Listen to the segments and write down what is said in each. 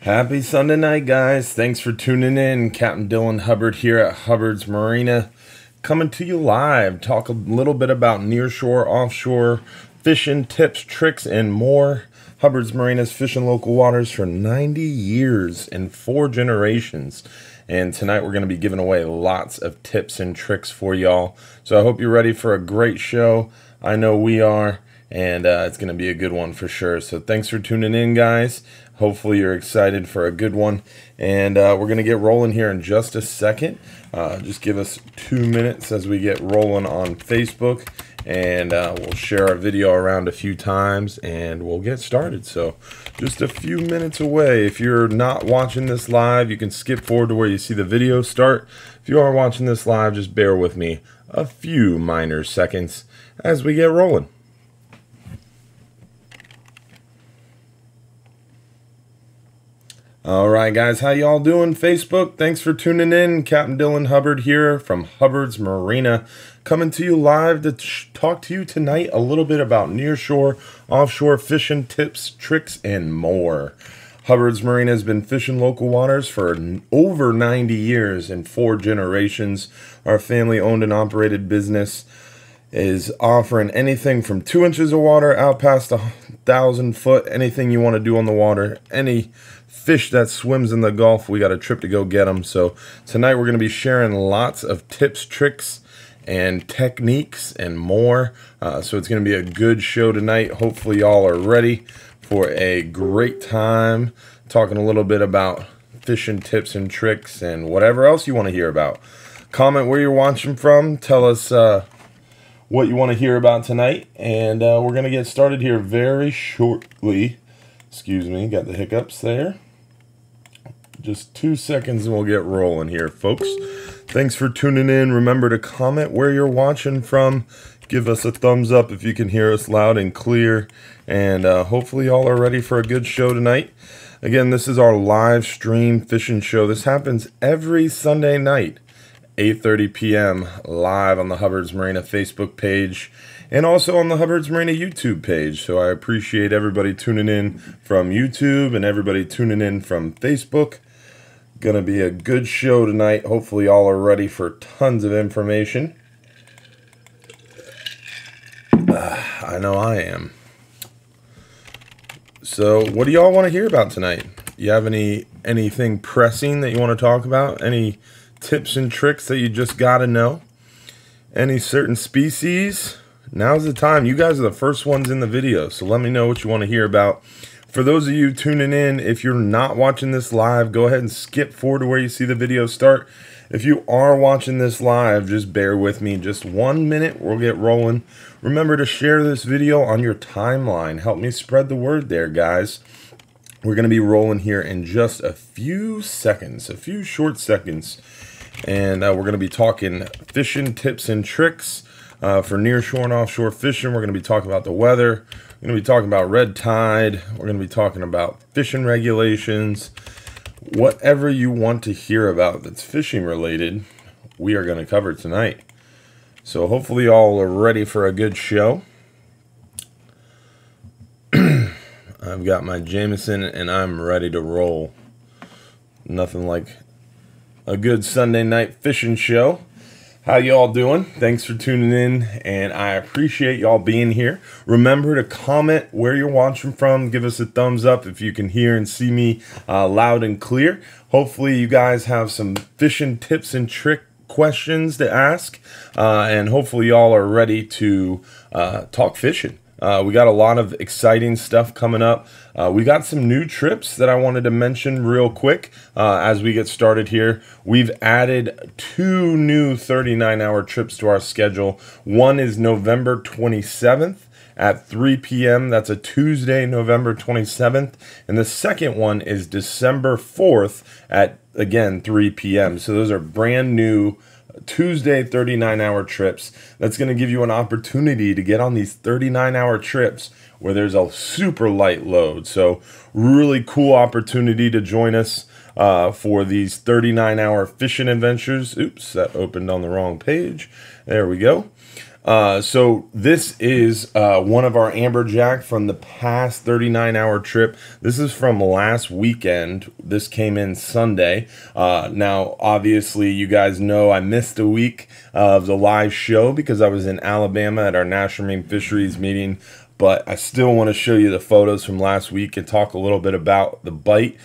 Happy Sunday night, guys. Thanks for tuning in. Captain Dylan Hubbard here at Hubbard's Marina, coming to you live. Talk a little bit about nearshore, offshore, fishing tips, tricks, and more. Hubbard's Marina's fishing local waters for 90 years and 4 generations. And tonight we're going to be giving away lots of tips and tricks for y'all. So I hope you're ready for a great show. I know we are. And it's going to be a good one for sure. So thanks for tuning in, guys. Hopefully you're excited for a good one. And we're going to get rolling here in just a second. Just give us 2 minutes as we get rolling on Facebook. And we'll share our video around a few times and we'll get started. So just a few minutes away. If you're not watching this live, you can skip forward to where you see the video start. If you are watching this live, just bear with me a few minor seconds as we get rolling. Alright, guys, how y'all doing? Facebook, thanks for tuning in. Captain Dylan Hubbard here from Hubbard's Marina, coming to you live to talk to you tonight a little bit about nearshore, offshore fishing tips, tricks, and more. Hubbard's Marina has been fishing local waters for over 90 years and 4 generations. Our family-owned and operated business is offering anything from 2 inches of water out past 1,000 foot, anything you want to do on the water, any fish that swims in the Gulf, we got a trip to go get them. So tonight we're going to be sharing lots of tips, tricks, and techniques and more. So it's going to be a good show tonight. Hopefully y'all are ready for a great time talking a little bit about fishing tips and tricks and whatever else you want to hear about. Comment where you're watching from. Tell us what you want to hear about tonight. And we're going to get started here very shortly. Excuse me, got the hiccups there. Just 2 seconds and we'll get rolling here, folks. Thanks for tuning in. Remember to comment where you're watching from. Give us a thumbs up if you can hear us loud and clear. And hopefully y'all are ready for a good show tonight. Again, this is our live stream fishing show. This happens every Sunday night, 8:30 p.m. live on the Hubbard's Marina Facebook page. And also on the Hubbard's Marina YouTube page. So I appreciate everybody tuning in from YouTube and everybody tuning in from Facebook. Gonna be a good show tonight. Hopefully y'all are ready for tons of information. I know I am. So what do y'all want to hear about tonight? You have anything pressing that you want to talk about? Any tips and tricks that you just gotta know? Any certain species? Now's the time. You guys are the first ones in the video, so let me know what you want to hear about. For those of you tuning in, if you're not watching this live, go ahead and skip forward to where you see the video start. If you are watching this live, just bear with me. Just 1 minute, we'll get rolling. Remember to share this video on your timeline. Help me spread the word there, guys. We're going to be rolling here in just a few seconds, a few short seconds. And we're going to be talking fishing tips and tricks. For nearshore and offshore fishing, we're going to be talking about the weather. We're going to be talking about red tide. We're going to be talking about fishing regulations. Whatever you want to hear about that's fishing related, we are going to cover tonight. So hopefully y'all are ready for a good show. I've got my Jameson and I'm ready to roll. Nothing like a good Sunday night fishing show. How y'all doing? Thanks for tuning in, and I appreciate y'all being here. Remember to comment where you're watching from. Give us a thumbs up if you can hear and see me loud and clear. Hopefully you guys have some fishing tips and trick questions to ask, and hopefully y'all are ready to talk fishing. We got a lot of exciting stuff coming up. We got some new trips that I wanted to mention real quick as we get started here. We've added 2 new 39-hour trips to our schedule. One is November 27th at 3 p.m. That's a Tuesday, November 27th. And the second one is December 4th at, again, 3 p.m. So those are brand new Tuesday 39-hour trips. That's going to give you an opportunity to get on these 39-hour trips where there's a super light load. So really cool opportunity to join us for these 39-hour fishing adventures. Oops, that opened on the wrong page. There we go. So this is one of our amberjack from the past 39-hour trip. This is from last weekend. This came in Sunday. Now, obviously, you guys know I missed a week of the live show because I was in Alabama at our National Marine Fisheries meeting. But I still want to show you the photos from last week and talk a little bit about the bite.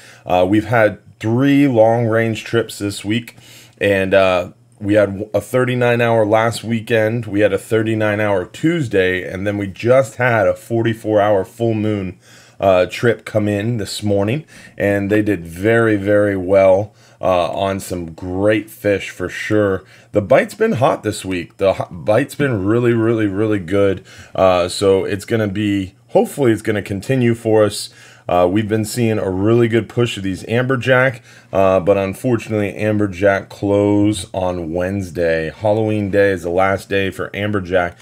We've had 3 long-range trips this week, and we had a 39-hour last weekend, we had a 39-hour Tuesday, and then we just had a 44-hour full moon trip come in this morning, and they did very, very well on some great fish for sure. The bite's been hot this week. The bite's been really, really, really good. So it's going to be, hopefully it's going to continue for us. We've been seeing a really good push of these amberjack, but unfortunately amberjack close on Wednesday. Halloween day is the last day for amberjack.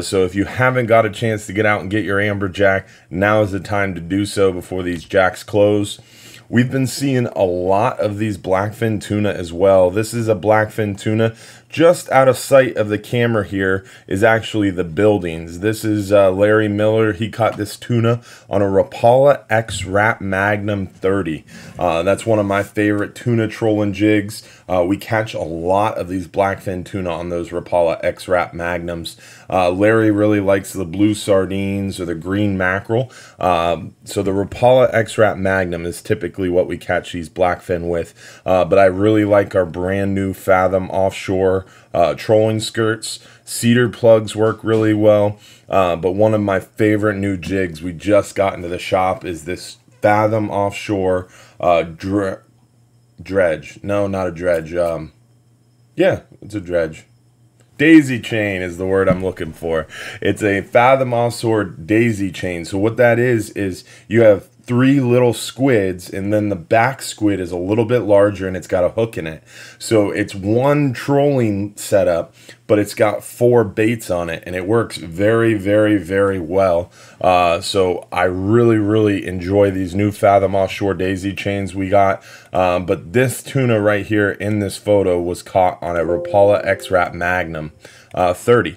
So if you haven't got a chance to get out and get your amberjack, now is the time to do so before these jacks close. We've been seeing a lot of these blackfin tuna as well. This is a blackfin tuna. Just out of sight of the camera here is actually the buildings. This is Larry Miller. He caught this tuna on a Rapala X-Rap Magnum 30. That's one of my favorite tuna trolling jigs. We catch a lot of these blackfin tuna on those Rapala X-Rap Magnums. Larry really likes the blue sardines or the green mackerel. So the Rapala X-Rap Magnum is typically what we catch these blackfin with. But I really like our brand new Fathom offshore trolling skirts. Cedar plugs work really well. But one of my favorite new jigs we just got into the shop is this Fathom offshore dredge. No, not a dredge. Yeah, it's a dredge. Daisy chain is the word I'm looking for. It's a Fathom offshore daisy chain. So what that is you have 3 little squids, and then the back squid is a little bit larger and it's got a hook in it. So it's one trolling setup, but it's got 4 baits on it, and it works very, very, very well. So I really, really enjoy these new Fathom offshore daisy chains we got. But this tuna right here in this photo was caught on a Rapala X-Rap Magnum 30.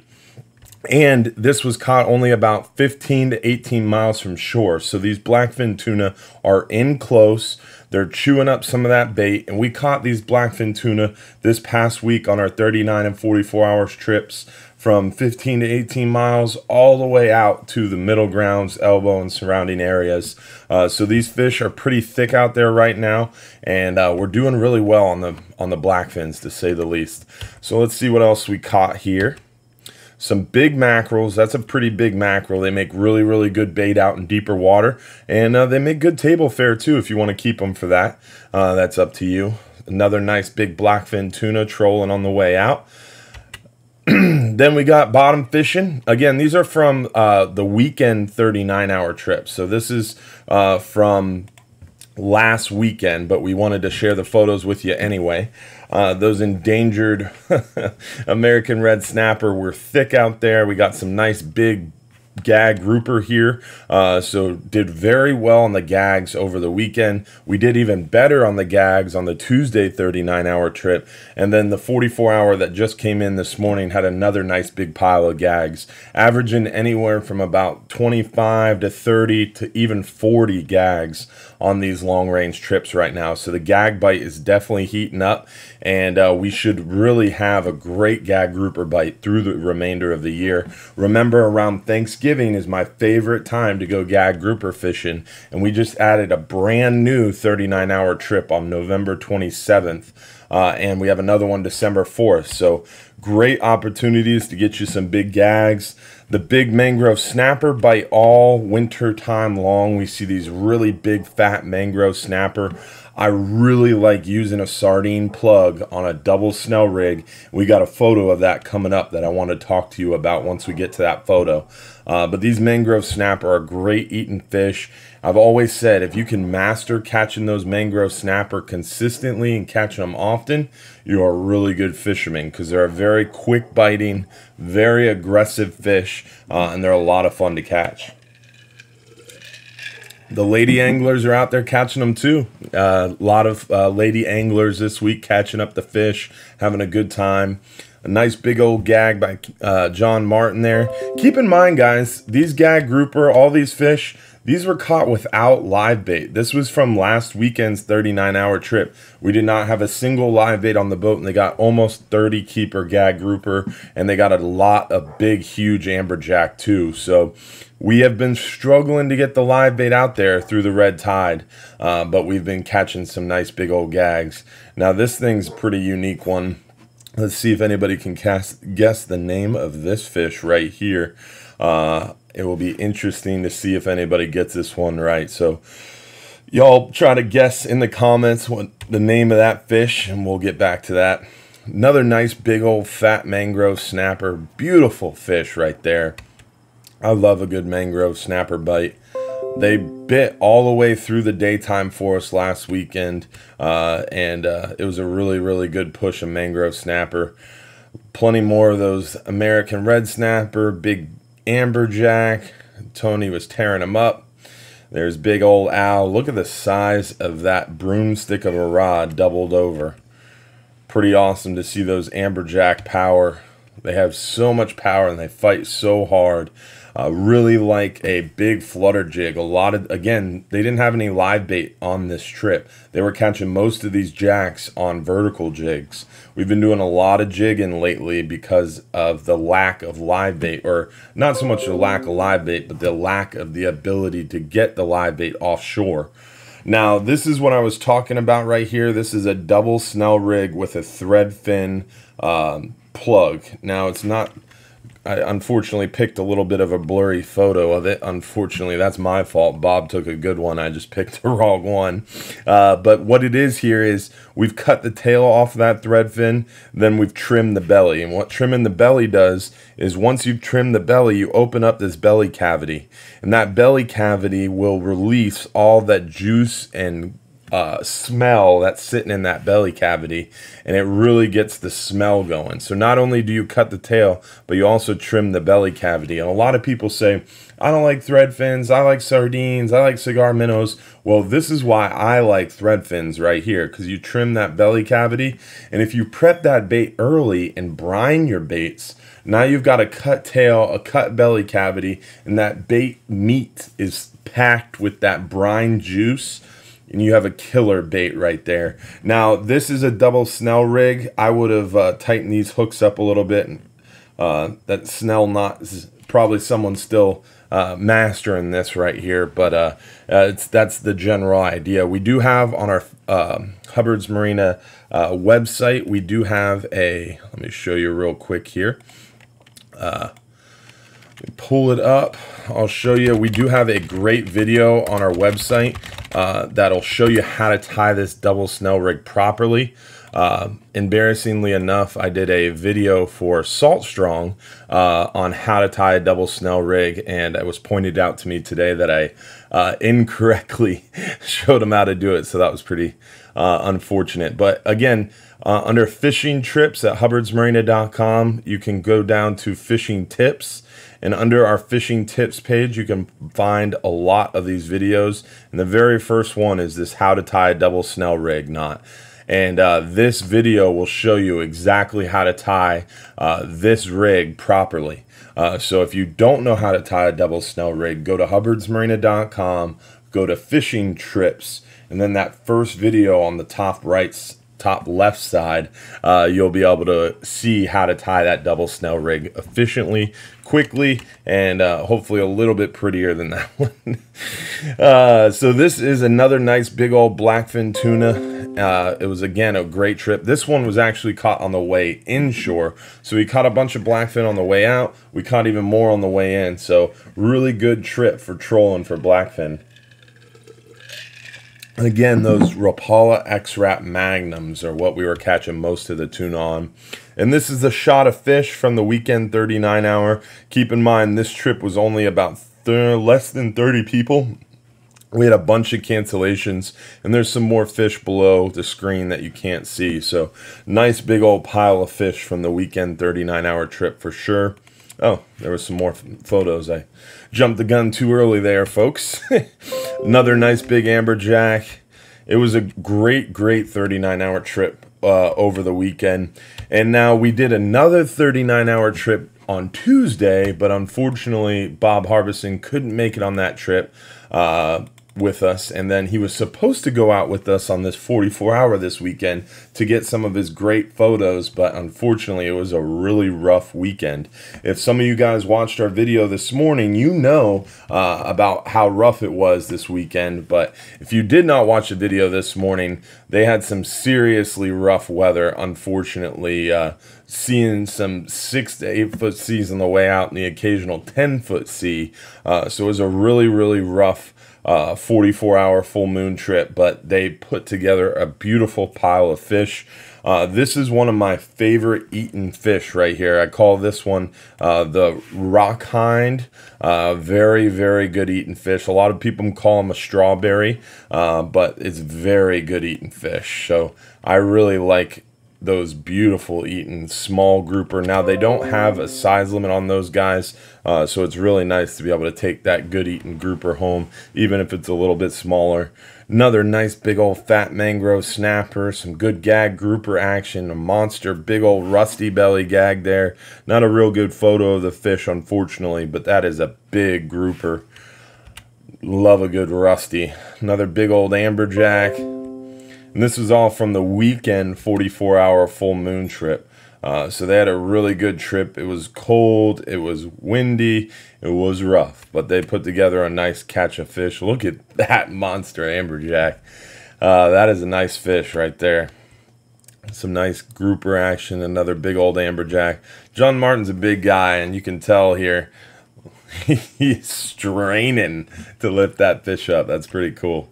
And this was caught only about 15 to 18 miles from shore. So these blackfin tuna are in close. They're chewing up some of that bait. And we caught these blackfin tuna this past week on our 39 and 44 hours trips from 15 to 18 miles all the way out to the middle grounds, Elbow, and surrounding areas. So these fish are pretty thick out there right now. And we're doing really well on the blackfins, to say the least. So let's see what else we caught here. Some big mackerels. That's a pretty big mackerel. They make really, really good bait out in deeper water. And they make good table fare too if you want to keep them for that. That's up to you. Another nice big blackfin tuna trolling on the way out. Then we got bottom fishing. Again, these are from the weekend 39-hour trip. So this is from last weekend, but we wanted to share the photos with you anyway. Those endangered American red snapper were thick out there. We got some nice big gag grouper here, so did very well on the gags over the weekend. We did even better on the gags on the Tuesday 39-hour trip, and then the 44-hour that just came in this morning had another nice big pile of gags, averaging anywhere from about 25 to 30 to even 40 gags on these long-range trips right now. So the gag bite is definitely heating up, and we should really have a great gag grouper bite through the remainder of the year. Remember, around Thanksgiving is my favorite time to go gag grouper fishing, and we just added a brand new 39-hour trip on November 27th, and we have another one December 4th. So great opportunities to get you some big gags. The big mangrove snapper bite all winter time long. We see these really big fat mangrove snapper. I really like using a sardine plug on a double snell rig. We got a photo of that coming up that I want to talk to you about once we get to that photo. But these mangrove snapper are great eating fish. I've always said if you can master catching those mangrove snapper consistently and catching them often, you are a really good fisherman, because they're a very quick biting, very aggressive fish, and they're a lot of fun to catch. The lady anglers are out there catching them too. A lot of lady anglers this week catching up the fish, having a good time. A nice big old gag by John Martin there. Keep in mind, guys, these gag grouper, all these fish, these were caught without live bait. This was from last weekend's 39-hour trip. We did not have a single live bait on the boat, and they got almost 30 keeper gag grouper, and they got a lot of big, huge amberjack too. So we have been struggling to get the live bait out there through the red tide, but we've been catching some nice big old gags. Now this thing's a pretty unique one. Let's see if anybody can guess the name of this fish right here. It will be interesting to see if anybody gets this one right. So y'all try to guess in the comments what the name of that fish, and we'll get back to that. Another nice big old fat mangrove snapper. Beautiful fish right there. I love a good mangrove snapper bite. They bit all the way through the daytime for us last weekend, and it was a really, really good push of mangrove snapper. Plenty more of those American red snapper, big amberjack. Tony was tearing them up. There's big old owl. Look at the size of that broomstick of a rod doubled over. Pretty awesome to see those amberjack power. They have so much power and they fight so hard. Really like a big flutter jig. Again, they didn't have any live bait on this trip. They were catching most of these jacks on vertical jigs. We've been doing a lot of jigging lately because of the lack of live bait, or not so much the lack of live bait, but the lack of the ability to get the live bait offshore. Now, this is what I was talking about right here. This is a double snell rig with a thread fin plug. Now, it's not... I unfortunately picked a little bit of a blurry photo of it. Unfortunately, that's my fault. Bob took a good one. I just picked the wrong one. But what it is here is we've cut the tail off that thread fin, then we've trimmed the belly. And what trimming the belly does is once you've trimmed the belly, you open up this belly cavity. And that belly cavity will release all that juice and smell that's sitting in that belly cavity, and it really gets the smell going. So not only do you cut the tail, but you also trim the belly cavity. And a lot of people say, I don't like thread fins, I like sardines, I like cigar minnows. Well, this is why I like thread fins right here, because you trim that belly cavity, and if you prep that bait early and brine your baits, now you've got a cut tail, a cut belly cavity, and that bait meat is packed with that brine juice, and you have a killer bait right there. Now, this is a double snell rig. I would have tightened these hooks up a little bit. And, that snell knot is probably someone still mastering this right here, but that's the general idea. We do have on our Hubbard's Marina website, we do have a, let me show you real quick here. Pull it up. I'll show you. We do have a great video on our website that'll show you how to tie this double snell rig properly. Embarrassingly enough, I did a video for Salt Strong on how to tie a double snell rig, and it was pointed out to me today that I incorrectly showed him how to do it, so that was pretty unfortunate. But again, under fishing trips at hubbardsmarina.com, you can go down to fishing tips. And under our fishing tips page, you can find a lot of these videos. And the very first one is this how to tie a double snell rig knot. And this video will show you exactly how to tie this rig properly. So if you don't know how to tie a double snell rig, go to hubbardsmarina.com, go to fishing trips, and then that first video on the top left side, you'll be able to see how to tie that double snell rig efficiently, quickly, and hopefully a little bit prettier than that one. So this is another nice big old blackfin tuna. It was again a great trip. This one was actually caught on the way inshore, so we caught a bunch of blackfin on the way out. We caught even more on the way in, so really good trip for trolling for blackfin. And again, those Rapala X-Rap Magnums are what we were catching most of the tuna on. And this is a shot of fish from the weekend 39-hour. Keep in mind, this trip was only about less than 30 people. We had a bunch of cancellations, and there's some more fish below the screen that you can't see. So nice big old pile of fish from the weekend 39-hour trip for sure. Oh, there was some more photos. I jumped the gun too early there, folks. Another nice big amberjack. It was a great 39-hour trip over the weekend. And now we did another 39-hour trip on Tuesday, but unfortunately Bob Harbison couldn't make it on that trip with us, and then he was supposed to go out with us on this 44-hour this weekend to get some of his great photos, but unfortunately it was a really rough weekend. If some of you guys watched our video this morning, you know about how rough it was this weekend, but if you did not watch the video this morning, they had some seriously rough weather, unfortunately. Seeing some 6 to 8 foot seas on the way out and the occasional 10-foot sea. So it was a really, really rough 44-hour full moon trip, but they put together a beautiful pile of fish. This is one of my favorite eaten fish right here. I call this one the rock hind. Very, very good eaten fish. A lot of people call them a strawberry, but it's very good eaten fish. So I really like those beautiful eaten small grouper. Now they don't have a size limit on those guys, so it's really nice to be able to take that good eaten grouper home, even if it's a little bit smaller. Another nice big old fat mangrove snapper, some good gag grouper action, a monster big old rusty belly gag there. Not a real good photo of the fish, unfortunately, but that is a big grouper. Love a good rusty. Another big old amberjack. And this was all from the weekend 44-hour full moon trip. So they had a really good trip. It was cold, it was windy, it was rough, but they put together a nice catch of fish. Look at that monster amberjack. That is a nice fish right there. Some nice grouper action, another big old amberjack. John Martin's a big guy, and you can tell here he's straining to lift that fish up. That's pretty cool.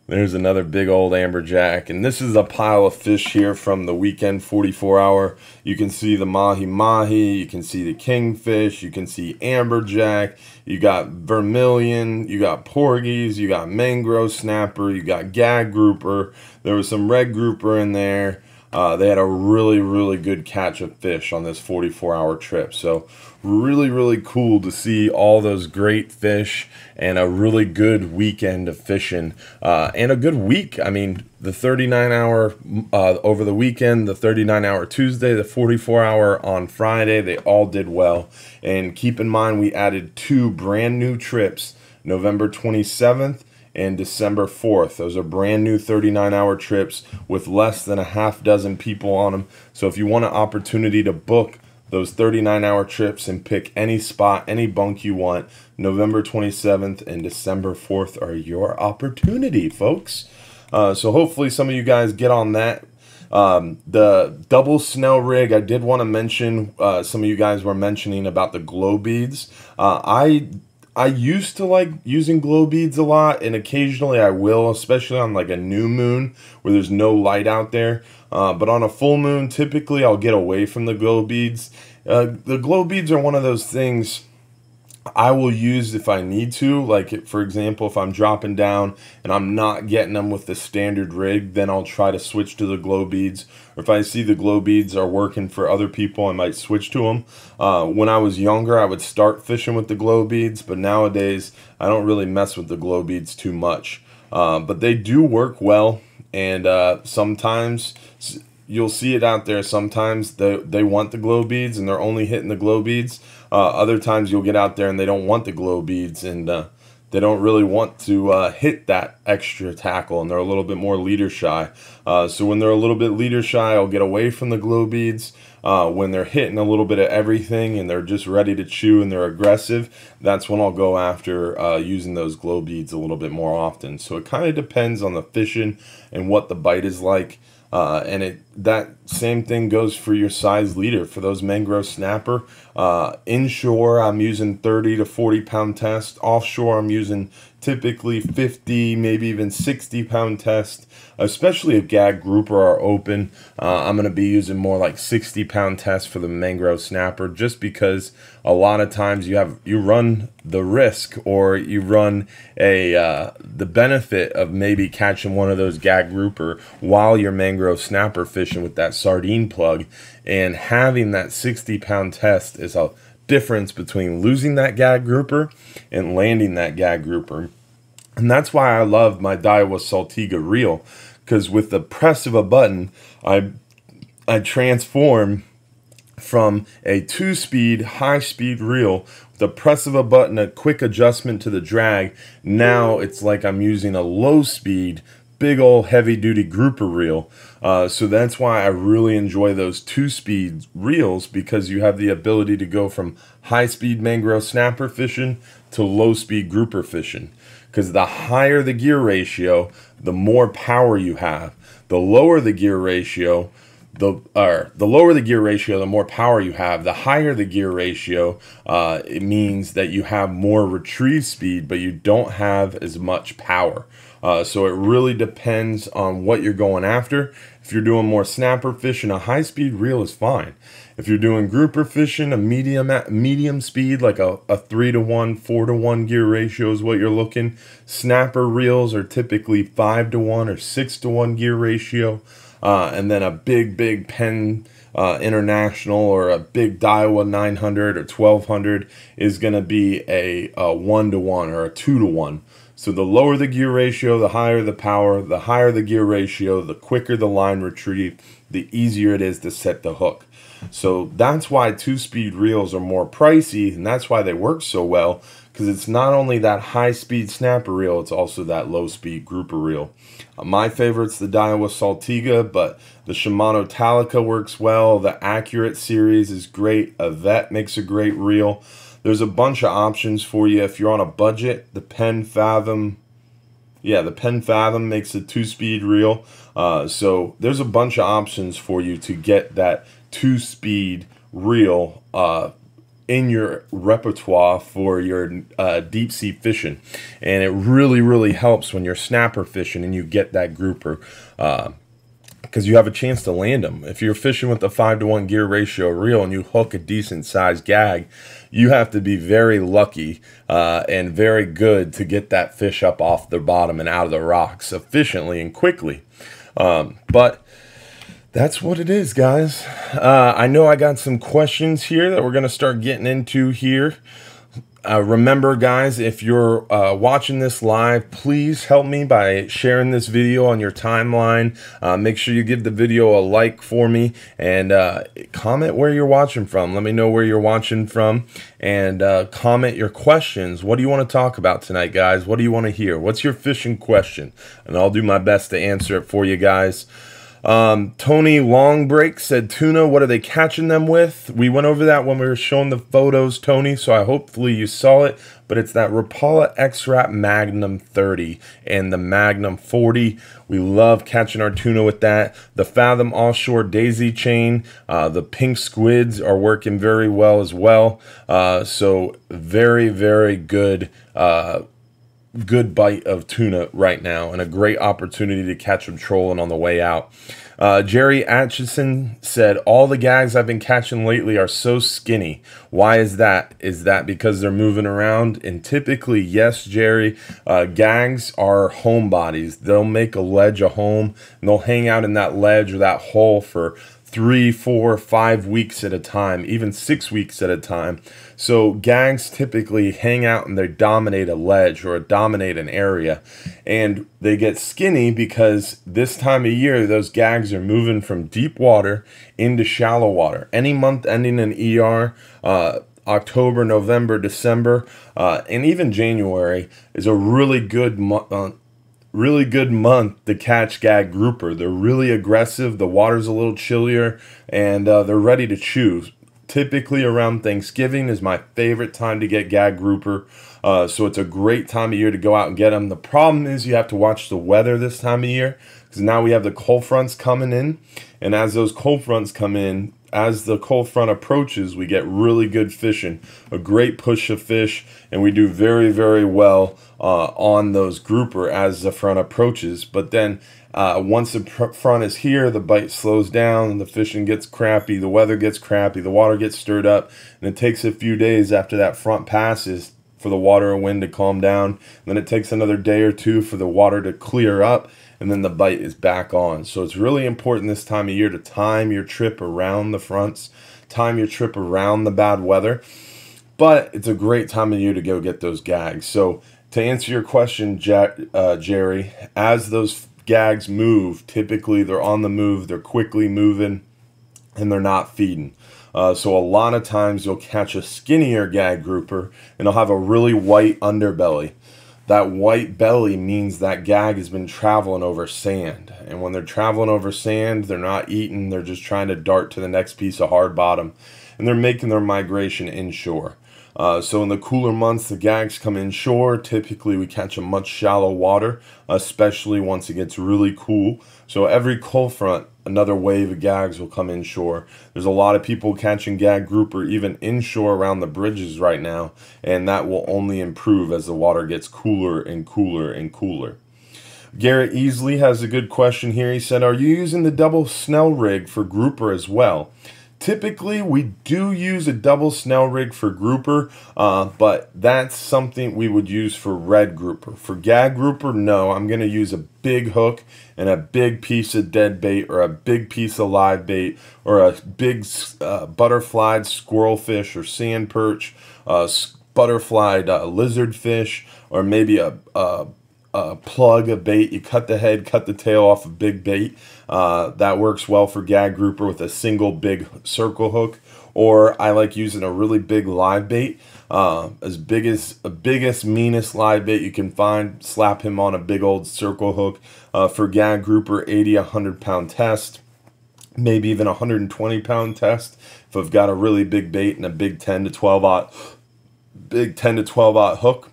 There's another big old amberjack, and this is a pile of fish here from the weekend 44-hour. You can see the mahi-mahi, you can see the kingfish, you can see amberjack, you got vermilion, you got porgies, you got mangrove snapper, you got gag grouper. There was some red grouper in there. They had a really, really good catch of fish on this 44-hour trip. So really, really cool to see all those great fish and a really good weekend of fishing and a good week. I mean, the 39-hour over the weekend, the 39-hour Tuesday, the 44-hour on Friday, they all did well. And keep in mind, we added 2 brand new trips, November 27th and December 4th. Those are brand new 39-hour trips with less than a half dozen people on them. So if you want an opportunity to book those 39-hour trips and pick any spot, any bunk you want, November 27th and December 4th are your opportunity, folks. So hopefully some of you guys get on that. The double Snell rig, I did want to mention, some of you guys were mentioning about the glow beads. I used to like using glow beads a lot, and occasionally I will, especially on like a new moon where there's no light out there. But on a full moon, typically I'll get away from the glow beads. The glow beads are one of those things I will use if I need to. Like, for example, if I'm dropping down and I'm not getting them with the standard rig, then I'll try to switch to the glow beads. Or if I see the glow beads are working for other people, I might switch to them. When I was younger, I would start fishing with the glow beads, but nowadays I don't really mess with the glow beads too much. But they do work well, and sometimes you'll see it out there. Sometimes they want the glow beads and they're only hitting the glow beads. Other times you'll get out there and they don't want the glow beads, and they don't really want to hit that extra tackle, and they're a little bit more leader shy. So when they're a little bit leader shy, I'll get away from the glow beads. When they're hitting a little bit of everything and they're just ready to chew and they're aggressive, that's when I'll go after using those glow beads a little bit more often. So it kind of depends on the fishing and what the bite is like. And that same thing goes for your size leader. For those mangrove snapper, inshore I'm using 30 to 40 pound test. Offshore I'm using typically 50, maybe even 60 pound test. Especially if gag grouper are open, I'm going to be using more like 60 pound test for the mangrove snapper, just because a lot of times you run the risk, or you run the benefit of maybe catching one of those gag grouper while you're mangrove snapper fishing with that sardine plug, and having that 60 pound test is a difference between losing that gag grouper and landing that gag grouper. And that's why I love my Daiwa Saltiga reel, because with the press of a button, I I transform from a 2-speed high-speed reel with the press of a button, a quick adjustment to the drag. Now it's like I'm using a low-speed, big old heavy-duty grouper reel. So that's why I really enjoy those 2-speed reels, because you have the ability to go from high-speed mangrove snapper fishing to low-speed grouper fishing. Because the higher the gear ratio, the more power you have. The lower the gear ratio, the lower the gear ratio, the more power you have. The higher the gear ratio, it means that you have more retrieve speed, but you don't have as much power. So it really depends on what you're going after. If you're doing more snapper fishing, a high-speed reel is fine. If you're doing grouper fishing, a medium speed, like a 3-to-1, 4-to-1 gear ratio is what you're looking. Snapper reels are typically 5-to-1 or 6-to-1 gear ratio. And then a big Penn International or a big Daiwa 900 or 1200 is going to be a 1-to-1 or a 2-to-1. So the lower the gear ratio, the higher the power. The higher the gear ratio, the quicker the line retrieve, the easier it is to set the hook. So that's why 2-speed reels are more pricey, and that's why they work so well, because it's not only that high-speed snapper reel, it's also that low-speed grouper reel. My favorite's the Daiwa Saltiga, but the Shimano Talica works well. The Accurate series is great. A Vet makes a great reel. There's a bunch of options for you if you're on a budget. The Penn Fathom, the Penn Fathom makes a 2-speed reel. So there's a bunch of options for you to get that 2-speed reel in your repertoire for your deep sea fishing. And it really helps when you're snapper fishing and you get that grouper, because you have a chance to land them. If you're fishing with a 5-to-1 gear ratio reel and you hook a decent sized gag, you have to be very lucky and very good to get that fish up off the bottom and out of the rocks efficiently and quickly. But that's what it is, guys. I know I got some questions here that we're going to start getting into here. Remember, guys, if you're watching this live, please help me by sharing this video on your timeline. Make sure you give the video a like for me, and comment where you're watching from. Let me know where you're watching from, and comment your questions. What do you want to talk about tonight, guys? What do you want to hear? What's your fishing question? And I'll do my best to answer it for you guys. Tony Longbreak said, tuna, what are they catching them with? We went over that when we were showing the photos, Tony, so hopefully you saw it, but it's that Rapala X-Rap Magnum 30 and the Magnum 40. We love catching our tuna with that. The Fathom Offshore Daisy Chain, the pink squids are working very well as well. So very good good bite of tuna right now, and a great opportunity to catch them trolling on the way out. Jerry Atchison said, all the gags I've been catching lately are so skinny. Why is that? Is that because they're moving around? And typically, yes, Jerry, gags are home bodies. They'll make a ledge a home, and they'll hang out in that ledge or that hole for 3, 4, 5 weeks at a time, even 6 weeks at a time. So gags typically hang out and they dominate a ledge or dominate an area, and they get skinny because this time of year those gags are moving from deep water into shallow water. Any month ending in ER, October, November, December, and even January is a really good month. Really good month to catch gag grouper. They're really aggressive, the water's a little chillier, and they're ready to chew. Typically around Thanksgiving is my favorite time to get gag grouper, so it's a great time of year to go out and get them. The problem is you have to watch the weather this time of year, because now we have the cold fronts coming in, and as those cold fronts come in, as the cold front approaches, we get really good fishing, a great push of fish, and we do very well on those grouper as the front approaches. But then once the front is here, the bite slows down, the fishing gets crappy, the weather gets crappy, the water gets stirred up, and it takes a few days after that front passes for the water and wind to calm down. And then it takes another day or two for the water to clear up, and then the bite is back on. So it's really important this time of year to time your trip around the fronts, time your trip around the bad weather. But it's a great time of year to go get those gags. So to answer your question, Jerry, as those gags move, typically they're on the move, they're quickly moving. and they're not feeding. So a lot of times you'll catch a skinnier gag grouper and it'll have a really white underbelly. That white belly means that gag has been traveling over sand. And when they're traveling over sand, they're not eating, they're just trying to dart to the next piece of hard bottom. And they're making their migration inshore. So in the cooler months, the gags come inshore. Typically, we catch them much shallow water, especially once it gets really cool. So every cold front, another wave of gags will come inshore. There's a lot of people catching gag grouper even inshore around the bridges right now, and that will only improve as the water gets cooler and cooler and cooler. Garrett Easley has a good question here. He said, are you using the double snell rig for grouper as well? Typically, we do use a double snell rig for grouper, but that's something we would use for red grouper. For gag grouper, no. I'm going to use a big hook and a big piece of dead bait, or a big piece of live bait, or a big butterflied squirrelfish or sand perch, butterflied lizardfish, or maybe a plug of bait. You cut the head, cut the tail off of big bait. That works well for gag grouper with a single big circle hook. Or I like using a really big live bait, as big as the biggest, meanest live bait you can find. Slap him on a big old circle hook. For gag grouper, 80, 100-pound test, maybe even 120-pound test. If I've got a really big bait and a big 10 to 12-aught hook.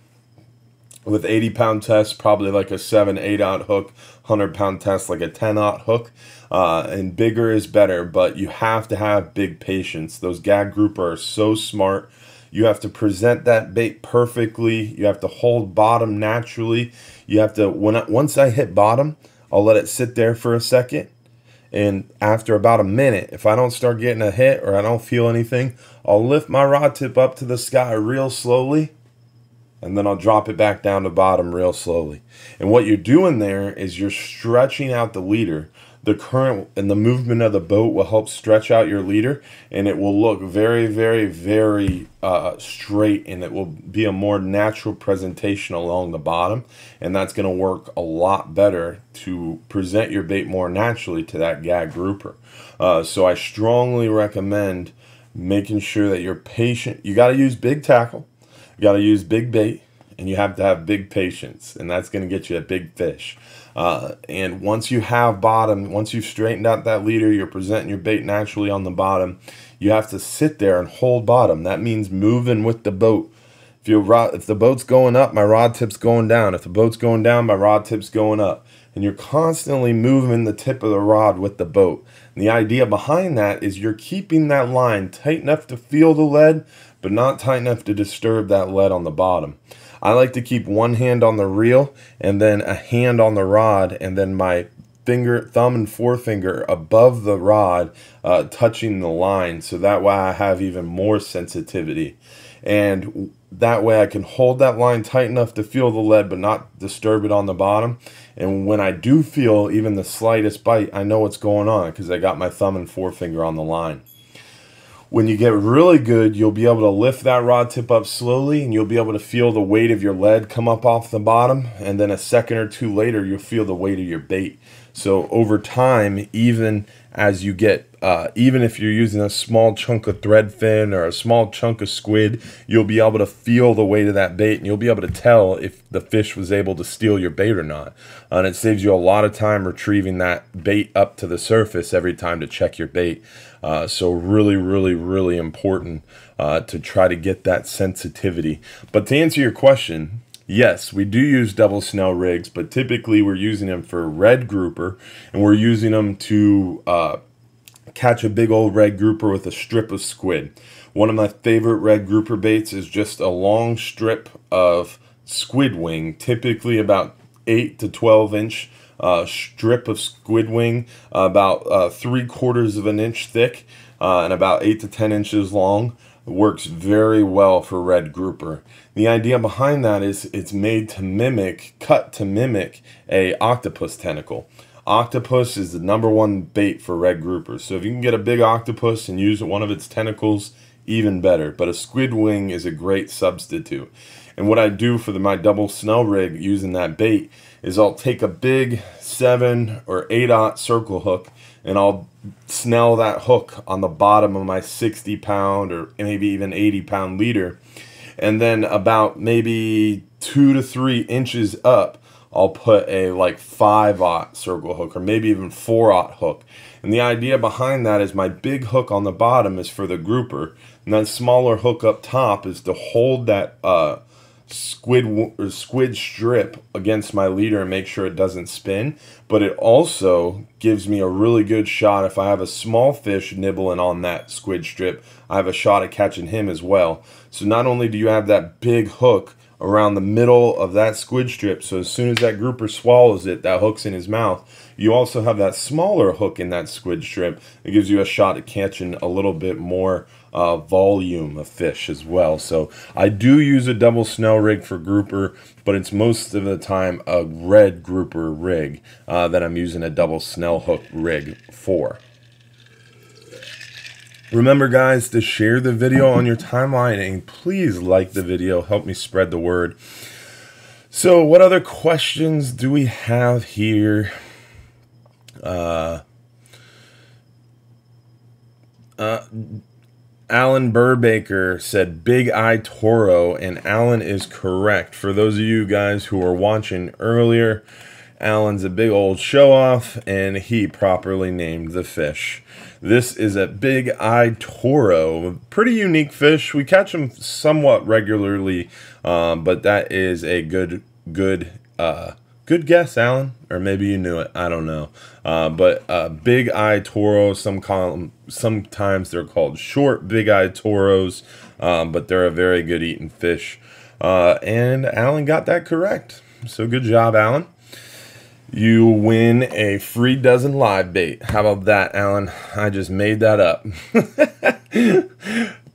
With 80-pound test, probably like a 7-8-aught hook. 100-pound test, like a 10-aught hook. And bigger is better, but you have to have big patience. Those gag grouper are so smart. You have to present that bait perfectly. You have to hold bottom naturally. You have to, once I hit bottom, I'll let it sit there for a second. And after about a minute, if I don't start getting a hit or I don't feel anything, I'll lift my rod tip up to the sky real slowly. And then I'll drop it back down to bottom real slowly. And what you're doing there is you're stretching out the leader. The current and the movement of the boat will help stretch out your leader, and it will look very, very, very straight, and it will be a more natural presentation along the bottom. And that's going to work a lot better to present your bait more naturally to that gag grouper. So I strongly recommend making sure that you're patient. You got to use big tackle. You got to use big bait, and you have to have big patience, and that's going to get you a big fish. And once you have bottom, once you've straightened out that leader, you're presenting your bait naturally on the bottom, you have to sit there and hold bottom. That means moving with the boat. If the boat's going up, my rod tip's going down. If the boat's going down, my rod tip's going up. And you're constantly moving the tip of the rod with the boat. And the idea behind that is you're keeping that line tight enough to feel the lead, but not tight enough to disturb that lead on the bottom. I like to keep one hand on the reel and then a hand on the rod, and then my thumb and forefinger above the rod touching the line, so that way I have even more sensitivity. And that way I can hold that line tight enough to feel the lead but not disturb it on the bottom. And when I do feel even the slightest bite, I know what's going on because I got my thumb and forefinger on the line. When you get really good, you'll be able to lift that rod tip up slowly, and you'll be able to feel the weight of your lead come up off the bottom, and then a second or two later, you'll feel the weight of your bait. So over time, even as you get, even if you're using a small chunk of threadfin or a small chunk of squid, you'll be able to feel the weight of that bait, and you'll be able to tell if the fish was able to steal your bait or not. And it saves you a lot of time retrieving that bait up to the surface every time to check your bait. So really, really, really important to try to get that sensitivity. But to answer your question, yes, we do use double snell rigs, but typically we're using them for red grouper, and we're using them to catch a big old red grouper with a strip of squid. One of my favorite red grouper baits is just a long strip of squid wing, typically about 8 to 12 inch strip of squid wing, about 3/4 of an inch thick, and about 8 to 10 inches long. It works very well for red grouper. The idea behind that is it's made to mimic, cut to mimic a octopus tentacle. Octopus is the #1 bait for red groupers. So if you can get a big octopus and use one of its tentacles, even better. But a squid wing is a great substitute. And what I do for my double snell rig using that bait is I'll take a big 7 or 8/0 circle hook, and I'll snell that hook on the bottom of my 60-pound or maybe even 80-pound leader. And then about maybe 2 to 3 inches up, I'll put a like 5/0 circle hook, or maybe even 4/0 hook. And the idea behind that is my big hook on the bottom is for the grouper, and that smaller hook up top is to hold that squid strip against my leader and make sure it doesn't spin. But it also gives me a really good shot. If I have a small fish nibbling on that squid strip, I have a shot at catching him as well. So not only do you have that big hook around the middle of that squid strip, so as soon as that grouper swallows it, that hook's in his mouth, you also have that smaller hook in that squid strip. It gives you a shot at catching a little bit more volume of fish as well. So I do use a double snell rig for grouper, but it's most of the time a red grouper rig that I'm using a double snell hook rig for. Remember, guys, to share the video on your timeline, and please like the video, help me spread the word. So what other questions do we have here? Alan Burbaker said Big Eye Toro, and Alan is correct. For those of you guys who were watching earlier, Alan's a big old show-off, and he properly named the fish. This is a Big Eye Toro, pretty unique fish. We catch them somewhat regularly, but that is a good guess, Alan, or maybe you knew it. I don't know. But Big Eye Toro, sometimes they're called short Big Eye Toros, but they're a very good eating fish. And Alan got that correct. So good job, Alan. You win a free dozen live bait. How about that, Alan? I just made that up.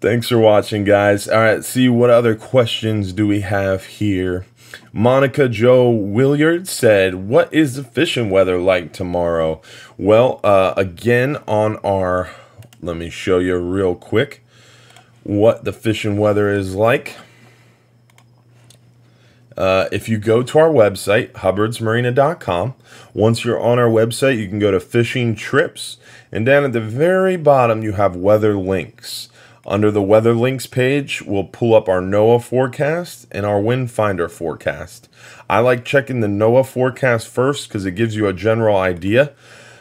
Thanks for watching, guys. All right, see what other questions do we have here. Monica Joe Williard said, what is the fishing weather like tomorrow? Well, again, on our, let me show you real quick what the fishing weather is like. If you go to our website, hubbardsmarina.com, once you're on our website, you can go to fishing trips, and down at the very bottom, you have weather links. Under the weather links page, we'll pull up our NOAA forecast and our wind finder forecast. I like checking the NOAA forecast first because it gives you a general idea.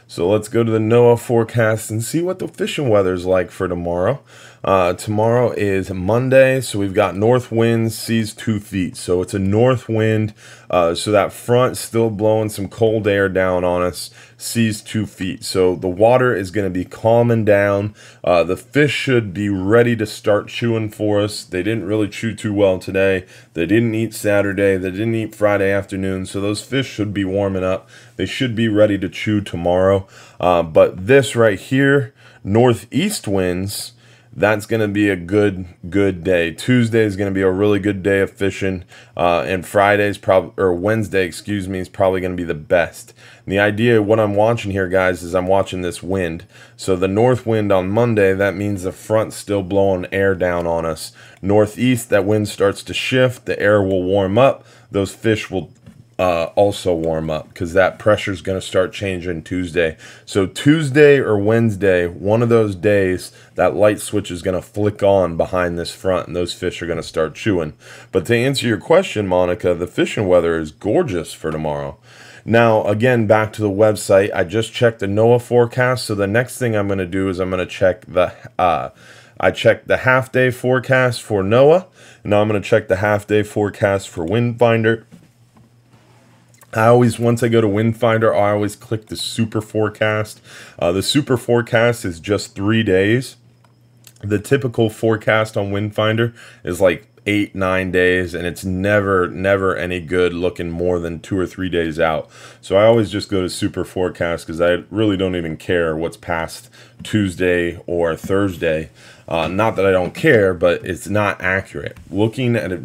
So let's go to the NOAA forecast and see what the fishing weather is like for tomorrow. Tomorrow is Monday, so we've got north winds, seas 2 feet. So it's a north wind, so that front still blowing some cold air down on us, seas 2 feet. So the water is going to be calming down. The fish should be ready to start chewing for us. They didn't really chew too well today. They didn't eat Saturday. They didn't eat Friday afternoon. So those fish should be warming up. They should be ready to chew tomorrow. But this right here, northeast winds, that's going to be a good day. Tuesday is going to be a really good day of fishing, and Friday's Wednesday, excuse me, is probably going to be the best. And the idea, what I'm watching here, guys, is I'm watching this wind. So the north wind on Monday, that means the front's still blowing air down on us. Northeast, that wind starts to shift, the air will warm up, those fish will also warm up because that pressure is going to start changing Tuesday. So Tuesday or Wednesday, one of those days, that light switch is going to flick on behind this front and those fish are going to start chewing. But to answer your question, Monica, the fishing weather is gorgeous for tomorrow. Now, again, back to the website, I just checked the NOAA forecast. So the next thing I'm going to do is I'm going to check I checked the half-day forecast for NOAA. And now I'm going to check the half-day forecast for Wind Finder. Once I go to Wind Finder, I always click the super forecast. The super forecast is just 3 days. The typical forecast on Wind Finder is like 8-9 days, and it's never any good looking more than 2 or 3 days out. So I always just go to super forecast because I really don't even care what's past Tuesday or Thursday. Not that I don't care, but it's not accurate. Looking at it,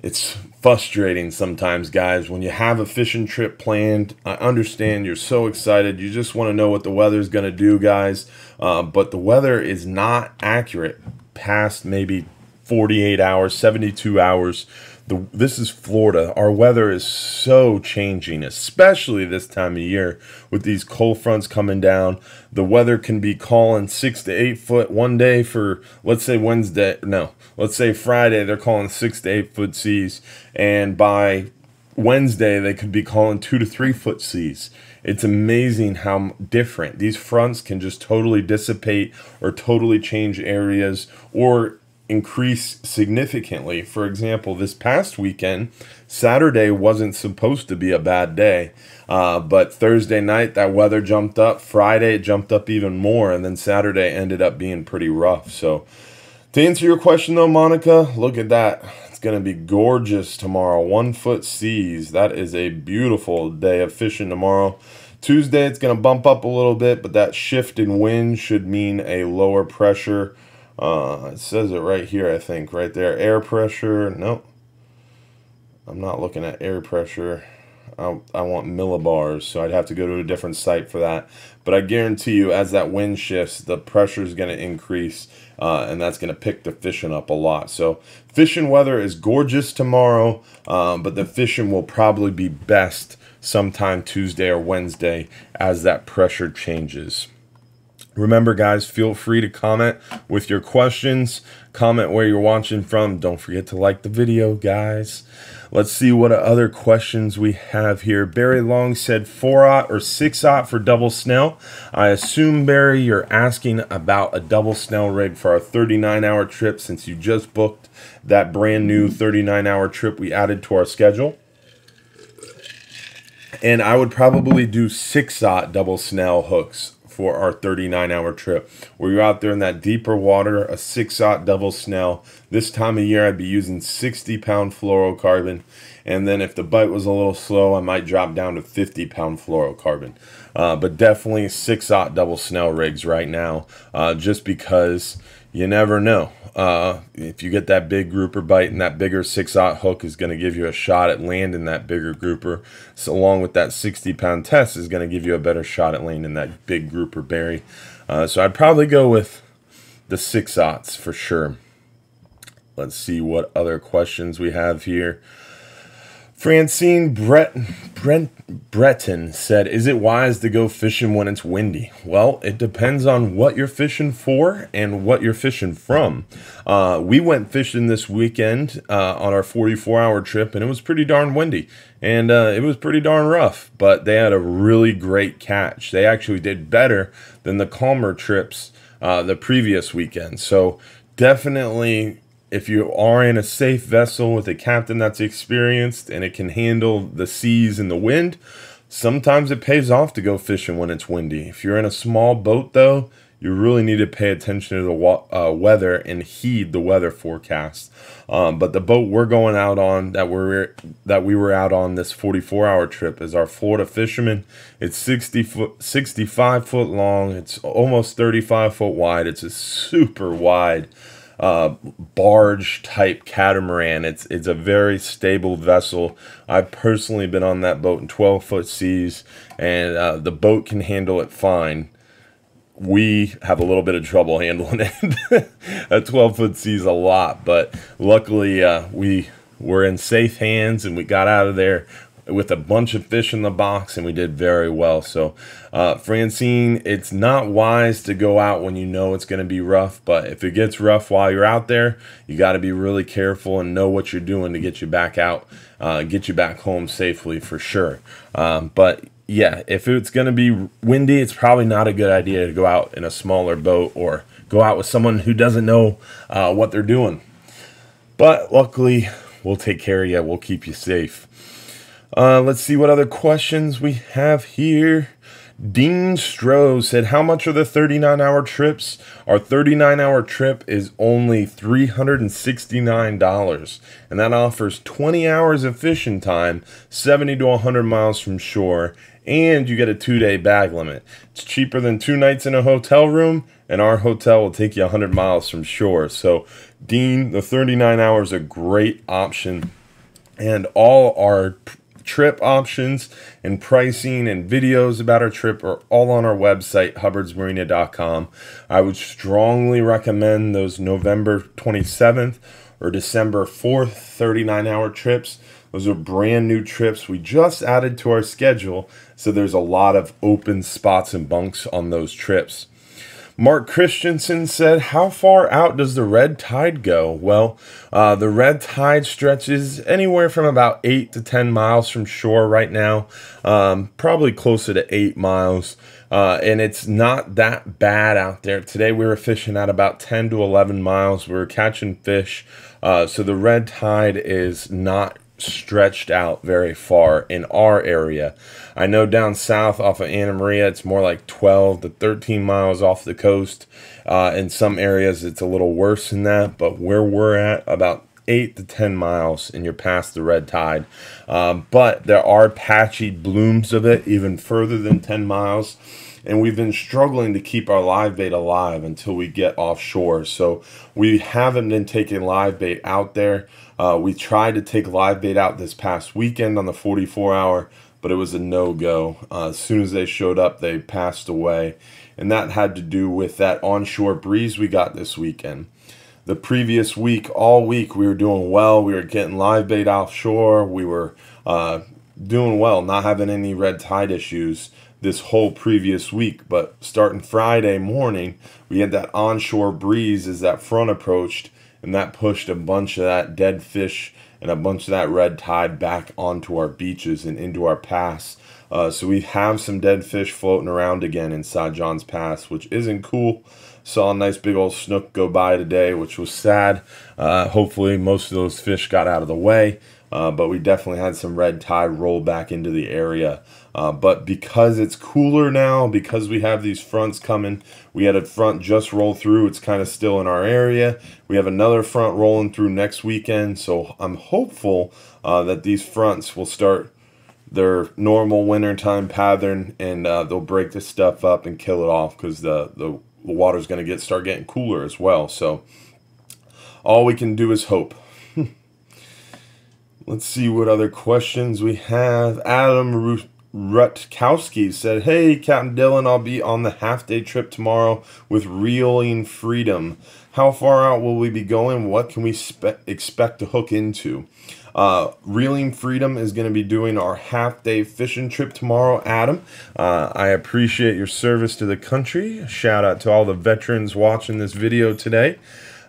it's frustrating sometimes, guys, when you have a fishing trip planned. I understand you're so excited. You just want to know what the weather's going to do, guys. But the weather is not accurate past maybe 48 hours, 72 hours. This is Florida. Our weather is so changing, especially this time of year with these cold fronts coming down. The weather can be calling 6 to 8 foot one day for, let's say let's say Friday, they're calling 6 to 8 foot seas, and by Wednesday they could be calling 2 to 3 foot seas. It's amazing how different these fronts can just totally dissipate or totally change areas or increase significantly. For example, this past weekend, Saturday wasn't supposed to be a bad day, but Thursday night that weather jumped up. Friday it jumped up even more, and then Saturday ended up being pretty rough. So to answer your question though, Monica, look at that. It's going to be gorgeous tomorrow. 1 foot seas. That is a beautiful day of fishing tomorrow. Tuesday it's going to bump up a little bit, but that shift in wind should mean a lower pressure. It says it right here, I think, right there. Air pressure. Nope. I'm not looking at air pressure. I want millibars, so I'd have to go to a different site for that. But I guarantee you, as that wind shifts, the pressure is going to increase, and that's going to pick the fishing up a lot. So fishing weather is gorgeous tomorrow, but the fishing will probably be best sometime Tuesday or Wednesday as that pressure changes. Remember, guys, feel free to comment with your questions. Comment where you're watching from. Don't forget to like the video, guys. Let's see what other questions we have here. Barry Long said 4/0 or 6/0 for double snell. I assume, Barry, you're asking about a double snell rig for our 39-hour trip, since you just booked that brand new 39-hour trip we added to our schedule. And I would probably do 6/0 double snell hooks for our 39-hour trip, where you're out there in that deeper water. A 6/0 double snell. This time of year I'd be using 60-pound fluorocarbon, and then if the bite was a little slow, I might drop down to 50-pound fluorocarbon. But definitely 6/0 double snell rigs right now, just because you never know. If you get that big grouper bite, and that bigger 6/0 hook is going to give you a shot at landing that bigger grouper, so along with that 60-pound test is going to give you a better shot at landing that big grouper, Barry. So I'd probably go with the 6/0s for sure. Let's see what other questions we have here. Francine Breton said, is it wise to go fishing when it's windy? Well, it depends on what you're fishing for and what you're fishing from. We went fishing this weekend on our 44-hour trip, and it was pretty darn windy, and it was pretty darn rough, but they had a really great catch. They actually did better than the calmer trips the previous weekend. So definitely, if you are in a safe vessel with a captain that's experienced and it can handle the seas and the wind, sometimes it pays off to go fishing when it's windy. If you're in a small boat, though, you really need to pay attention to the weather and heed the weather forecast. But the boat we're going out on, that we were out on this 44-hour trip, is our Florida Fisherman. It's 65 foot long. It's almost 35 foot wide. It's a super wide barge type catamaran. It's a very stable vessel. I've personally been on that boat in 12-foot seas, and the boat can handle it fine. We have a little bit of trouble handling it at 12-foot seas a lot, but luckily we were in safe hands, and we got out of there with a bunch of fish in the box, and we did very well. So Francine, it's not wise to go out when you know it's going to be rough, but if it gets rough while you're out there, you got to be really careful and know what you're doing to get you back out, get you back home safely for sure. But yeah, if it's going to be windy, it's probably not a good idea to go out in a smaller boat or go out with someone who doesn't know what they're doing. But luckily, we'll take care of you. We'll keep you safe. Let's see what other questions we have here. Dean Stroh said, how much are the 39-hour trips? Our 39-hour trip is only $369, and that offers 20 hours of fishing time, 70 to 100 miles from shore, and you get a 2-day bag limit. It's cheaper than 2 nights in a hotel room, and our hotel will take you 100 miles from shore. So, Dean, the 39 hours is a great option, and all our trip options and pricing and videos about our trip are all on our website, hubbardsmarina.com. I would strongly recommend those November 27th or December 4th 39-hour trips. Those are brand new trips we just added to our schedule, so there's a lot of open spots and bunks on those trips. Mark Christensen said, how far out does the red tide go? Well, the red tide stretches anywhere from about 8 to 10 miles from shore right now, probably closer to 8 miles. And it's not that bad out there. Today we were fishing at about 10 to 11 miles. We were catching fish. So the red tide is not stretched out very far in our area. I know down south off of Anna Maria, it's more like 12 to 13 miles off the coast. In some areas, it's a little worse than that. But where we're at, about 8 to 10 miles, and you're past the red tide. But there are patchy blooms of it even further than 10 miles. And we've been struggling to keep our live bait alive until we get offshore. So we haven't been taking live bait out there. We tried to take live bait out this past weekend on the 44-hour, but it was a no-go. As soon as they showed up, they passed away. And that had to do with that onshore breeze we got this weekend. The previous week, all week, we were doing well. We were getting live bait offshore. We were doing well, not having any red tide issues this whole previous week. But starting Friday morning, we had that onshore breeze as that front approached, and that pushed a bunch of that dead fish and a bunch of that red tide back onto our beaches and into our pass. So we have some dead fish floating around again inside John's Pass, which isn't cool. Saw a nice big old snook go by today, which was sad. Hopefully most of those fish got out of the way. But we definitely had some red tide roll back into the area. But because it's cooler now, because we have these fronts coming, we had a front just roll through. It's kind of still in our area. We have another front rolling through next weekend. So I'm hopeful that these fronts will start their normal wintertime pattern, and they'll break this stuff up and kill it off, because the water's going to start getting cooler as well. So all we can do is hope. Let's see what other questions we have. Adam Rutkowski said, hey, Captain Dylan, I'll be on the half-day trip tomorrow with Reeling Freedom. How far out will we be going? What can we expect to hook into? Reeling Freedom is going to be doing our half-day fishing trip tomorrow, Adam. I appreciate your service to the country. Shout out to all the veterans watching this video today.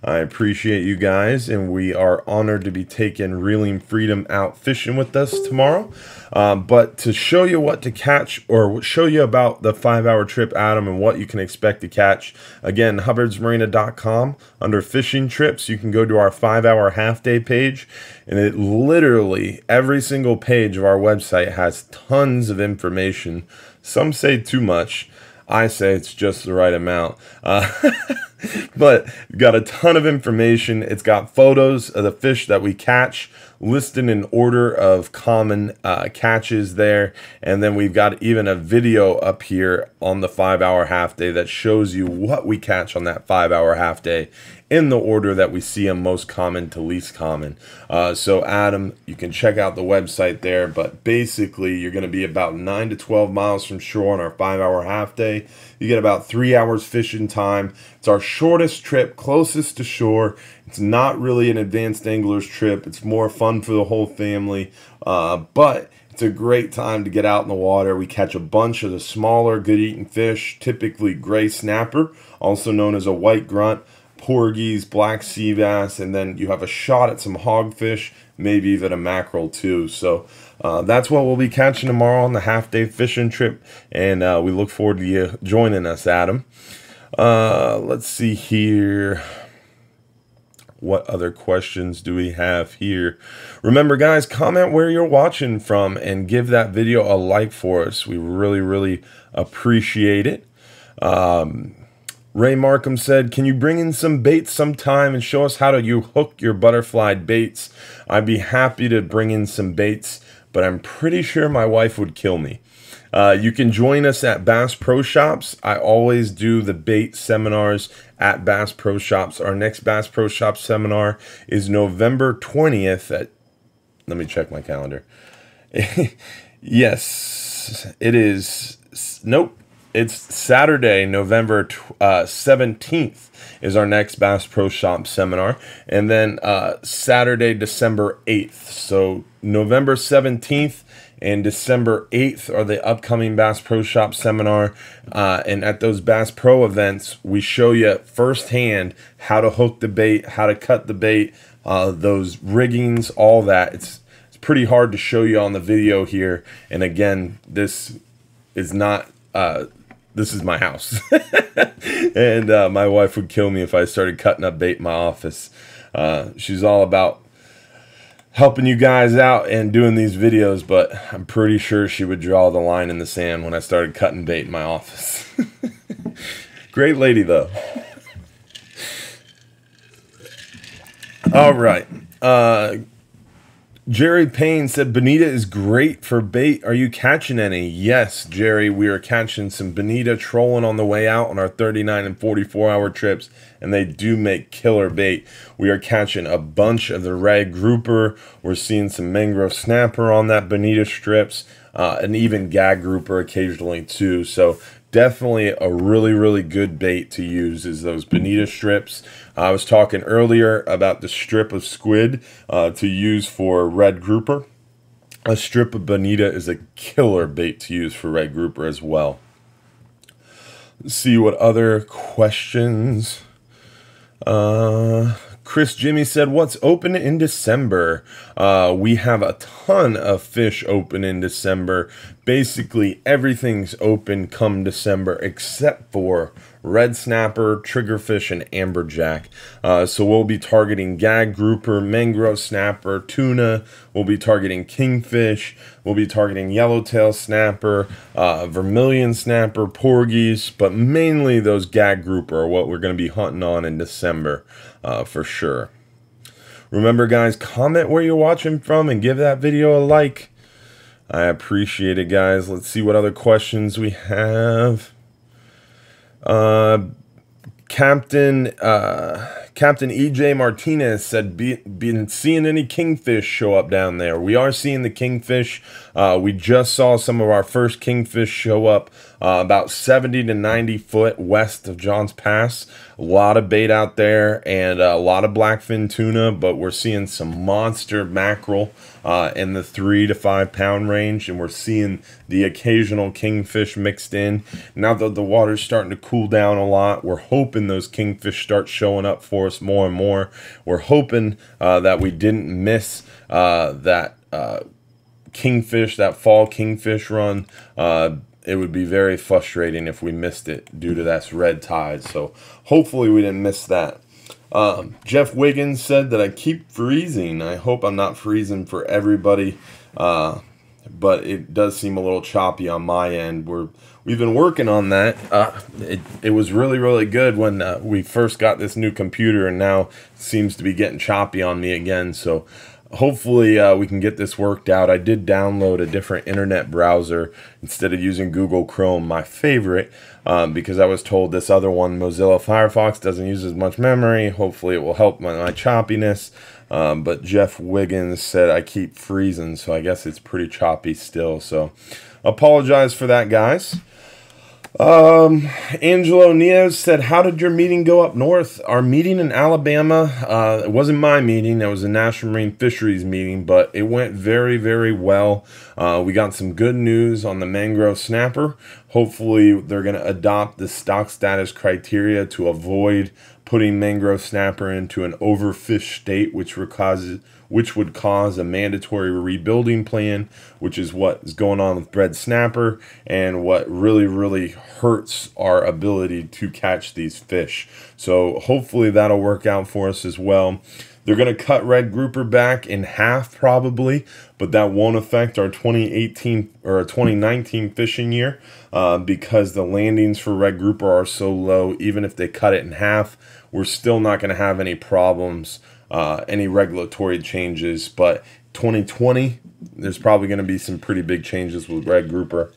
I appreciate you guys, and we are honored to be taking Reeling Freedom out fishing with us tomorrow. But to show you what to catch, or show you about the 5-hour trip, Adam, and what you can expect to catch, again, hubbardsmarina.com, under fishing trips, you can go to our 5-hour half-day page, and it literally, every single page of our website has tons of information. Some say too much. I say it's just the right amount. But got a ton of information. It's got photos of the fish that we catch listed in order of common catches there. And then we've got even a video up here on the 5-hour half day that shows you what we catch on that 5-hour half day in the order that we see them, most common to least common. So Adam, you can check out the website there, but basically you're going to be about 9 to 12 miles from shore on our 5-hour half day. You get about 3 hours fishing time. It's our shortest trip, closest to shore. It's not really an advanced angler's trip. It's more fun for the whole family, but it's a great time to get out in the water. We catch a bunch of the smaller, good-eating fish, typically gray snapper, also known as a white grunt, porgies, black sea bass, and then you have a shot at some hogfish, maybe even a mackerel too. So that's what we'll be catching tomorrow on the half-day fishing trip, and we look forward to you joining us, Adam. Let's see here. What other questions do we have here? Remember, guys, comment where you're watching from and give that video a like for us. We really, really appreciate it. Ray Markham said, can you bring in some baits sometime and show us how to hook your butterfly baits? I'd be happy to bring in some baits, but I'm pretty sure my wife would kill me. You can join us at Bass Pro Shops. I always do the bait seminars at Bass Pro Shops. Our next Bass Pro Shops seminar is November 20th at, let me check my calendar. Yes, it is. Nope. it's Saturday, November 17th is our next Bass Pro Shop seminar. And then Saturday, December 8th. So November 17th and December 8th are the upcoming Bass Pro Shop seminar. And at those Bass Pro events, we show you firsthand how to hook the bait, how to cut the bait, those riggings, all that. It's pretty hard to show you on the video here. And again, this is not... this is my house. And my wife would kill me if I started cutting up bait in my office. She's all about helping you guys out and doing these videos, but I'm pretty sure she would draw the line in the sand when I started cutting bait in my office. Great lady, though. All right. Jerry Payne said, Bonita is great for bait. Are you catching any? Yes, Jerry, we are catching some Bonita trolling on the way out on our 39 and 44-hour trips, and they do make killer bait. We are catching a bunch of the red grouper. We're seeing some mangrove snapper on that Bonita strips, and even gag grouper occasionally too. So definitely a really, really good bait to use is those Bonita strips. I was talking earlier about the strip of squid to use for red grouper. A strip of Bonita is a killer bait to use for red grouper as well. Let's see what other questions. Chris Jimmy said, what's open in December? We have a ton of fish open in December. Basically, everything's open come December except for red snapper, triggerfish, and amberjack. So we'll be targeting gag grouper, mangrove snapper, tuna. We'll be targeting kingfish. We'll be targeting yellowtail snapper, vermilion snapper, porgies, but mainly those gag grouper are what we're going to be hunting on in December for sure. Remember, guys, comment where you're watching from and give that video a like. I appreciate it, guys. Let's see what other questions we have. Captain EJ Martinez said, been seeing any kingfish show up down there? We are seeing the kingfish. We just saw some of our first kingfish show up about 70 to 90 foot west of Johns Pass. A lot of bait out there and a lot of blackfin tuna, but we're seeing some monster mackerel in the 3 to 5 pound range, and we're seeing the occasional kingfish mixed in. Now that the water's starting to cool down a lot, we're hoping those kingfish start showing up for us more and more. We're hoping that we didn't miss that kingfish, that fall kingfish run. It would be very frustrating if we missed it due to that red tide. So hopefully we didn't miss that. Jeff Wiggins said that I keep freezing. I hope I'm not freezing for everybody, but it does seem a little choppy on my end. We've been working on that. It was really, really good when we first got this new computer, and now it seems to be getting choppy on me again. So hopefully we can get this worked out. I did download a different internet browser instead of using Google Chrome, my favorite, because I was told this other one, Mozilla Firefox, doesn't use as much memory. Hopefully it will help my choppiness. But Jeff Wiggins said I keep freezing, so I guess it's pretty choppy still. So apologize for that, guys. Angelo Neos said, how did your meeting go up north? Our meeting in Alabama, it wasn't my meeting, it was a National Marine Fisheries meeting, but it went very, very well. We got some good news on the mangrove snapper. Hopefully they're going to adopt the stock status criteria to avoid putting mangrove snapper into an overfished state, which would cause a mandatory rebuilding plan, which is what is going on with red snapper and what really, really hurts our ability to catch these fish. So hopefully that'll work out for us as well. They're going to cut red grouper back in half probably, but that won't affect our 2018 or 2019 fishing year because the landings for red grouper are so low. Even if they cut it in half, we're still not going to have any problems, any regulatory changes. But 2020, there's probably going to be some pretty big changes with red grouper.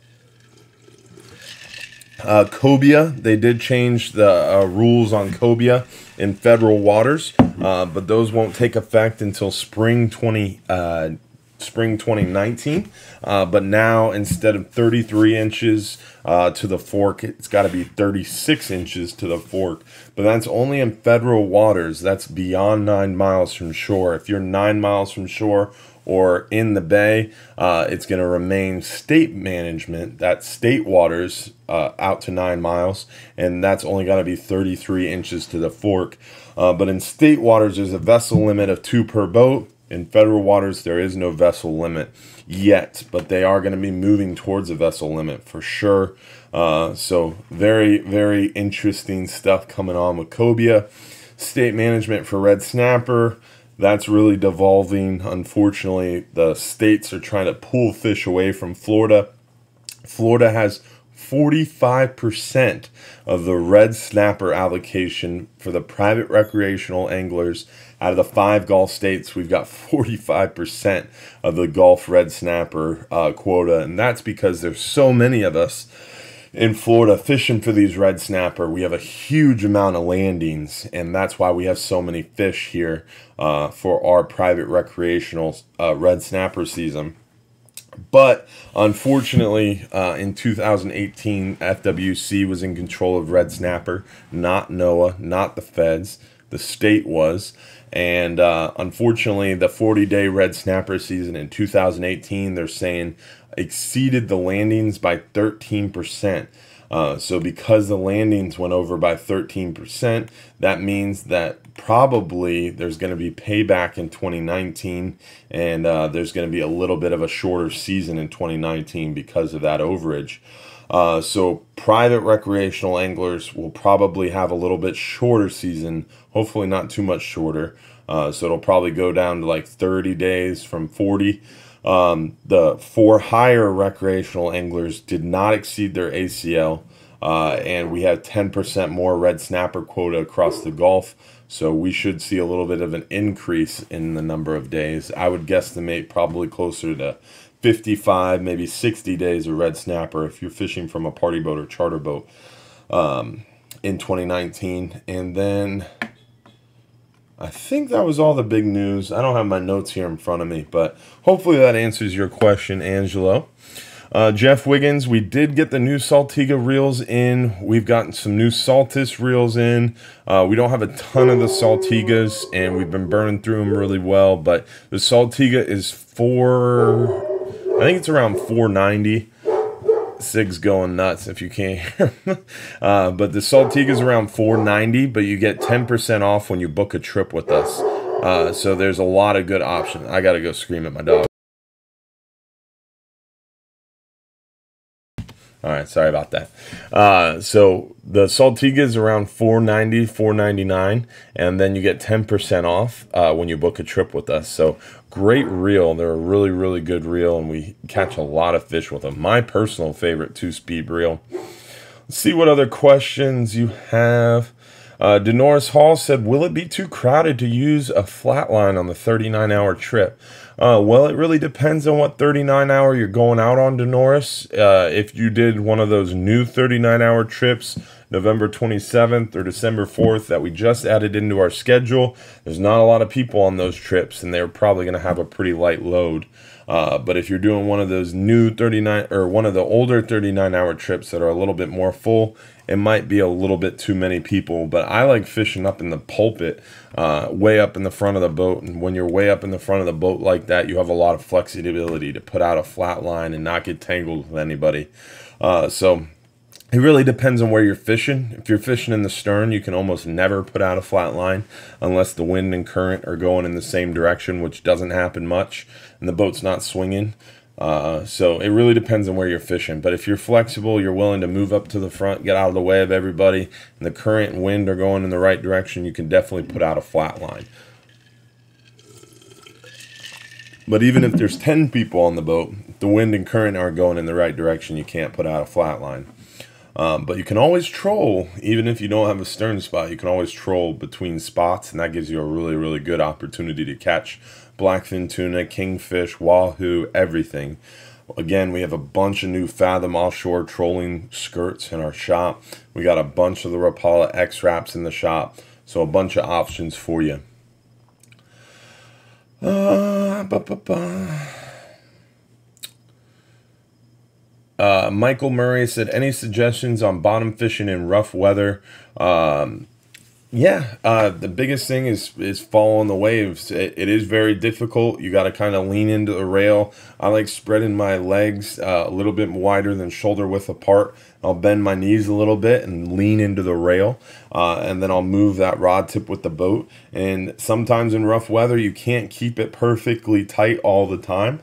Cobia, they did change the rules on cobia in federal waters, but those won't take effect until spring 2019. spring 2019, but now instead of 33 inches to the fork, it's got to be 36 inches to the fork. But that's only in federal waters. That's beyond 9 miles from shore. If you're 9 miles from shore or in the bay, it's going to remain state management, that's state waters, out to 9 miles, and that's only got to be 33 inches to the fork. But in state waters, there's a vessel limit of 2 per boat. In federal waters, there is no vessel limit yet, but they are going to be moving towards a vessel limit for sure. So very, very interesting stuff coming on with cobia. State management for red snapper, that's really devolving. Unfortunately, the states are trying to pull fish away from Florida. Florida has 45% of the red snapper allocation for the private recreational anglers. Out of the 5 Gulf states, we've got 45% of the Gulf red snapper quota, and that's because there's so many of us in Florida fishing for these red snapper. We have a huge amount of landings, and that's why we have so many fish here for our private recreational red snapper season. But unfortunately, in 2018, FWC was in control of red snapper, not NOAA, not the feds. The state was. And unfortunately, the 40-day red snapper season in 2018, they're saying, exceeded the landings by 13%. So because the landings went over by 13%, that means that probably there's going to be payback in 2019, and there's going to be a little bit of a shorter season in 2019 because of that overage. So private recreational anglers will probably have a little bit shorter season, hopefully not too much shorter. So it'll probably go down to like 30 days from 40. The 4 higher recreational anglers did not exceed their ACL, and we have 10% more red snapper quota across the Gulf. So we should see a little bit of an increase in the number of days. I would guesstimate probably closer to 55, maybe 60 days of red snapper if you're fishing from a party boat or charter boat in 2019. And then I think that was all the big news. I don't have my notes here in front of me, but hopefully that answers your question, Angelo. Jeff Wiggins, we did get the new Saltiga reels in. We've gotten some new Saltis reels in. We don't have a ton of the Saltigas, and we've been burning through them really well, but the Saltiga is I think it's around $4.90. Sig's going nuts if you can't hear him. But the Saltiga is around $4.90, but you get 10% off when you book a trip with us. So there's a lot of good options. I got to go scream at my dog. All right, sorry about that. So the Saltiga is around $4.90, $4.99, and then you get 10% off when you book a trip with us. So great reel. They're a really, really good reel, and we catch a lot of fish with them. My personal favorite 2-speed reel. Let's see what other questions you have. Denoris Hall said, will it be too crowded to use a flatline on the 39-hour trip? Well, it really depends on what 39-hour you're going out on, Denoris. If you did one of those new 39-hour trips, November 27th or December 4th, that we just added into our schedule, there's not a lot of people on those trips, and they're probably going to have a pretty light load. But if you're doing one of those new 39 or one of the older 39-hour trips that are a little bit more full, it might be a little bit too many people. But I like fishing up in the pulpit, way up in the front of the boat. And when you're way up in the front of the boat like that, you have a lot of flexibility to put out a flat line and not get tangled with anybody. So it really depends on where you're fishing. If you're fishing in the stern, you can almost never put out a flat line unless the wind and current are going in the same direction, which doesn't happen much, and the boat's not swinging. So it really depends on where you're fishing. But if you're flexible, you're willing to move up to the front, get out of the way of everybody, and the current and wind are going in the right direction, you can definitely put out a flat line. But even if there's 10 people on the boat, if the wind and current aren't going in the right direction, you can't put out a flat line. But you can always troll. Even if you don't have a stern spot, you can always troll between spots, and that gives you a really, really good opportunity to catch blackfin tuna, kingfish, wahoo, everything. Again, we have a bunch of new Fathom offshore trolling skirts in our shop. We got a bunch of the Rapala X-Wraps in the shop, so a bunch of options for you. Michael Murray said, any suggestions on bottom fishing in rough weather? Yeah, the biggest thing is following the waves. It is very difficult. You got to kind of lean into the rail. I like spreading my legs a little bit wider than shoulder width apart. I'll bend my knees a little bit and lean into the rail, and then I'll move that rod tip with the boat. And sometimes in rough weather, you can't keep it perfectly tight all the time.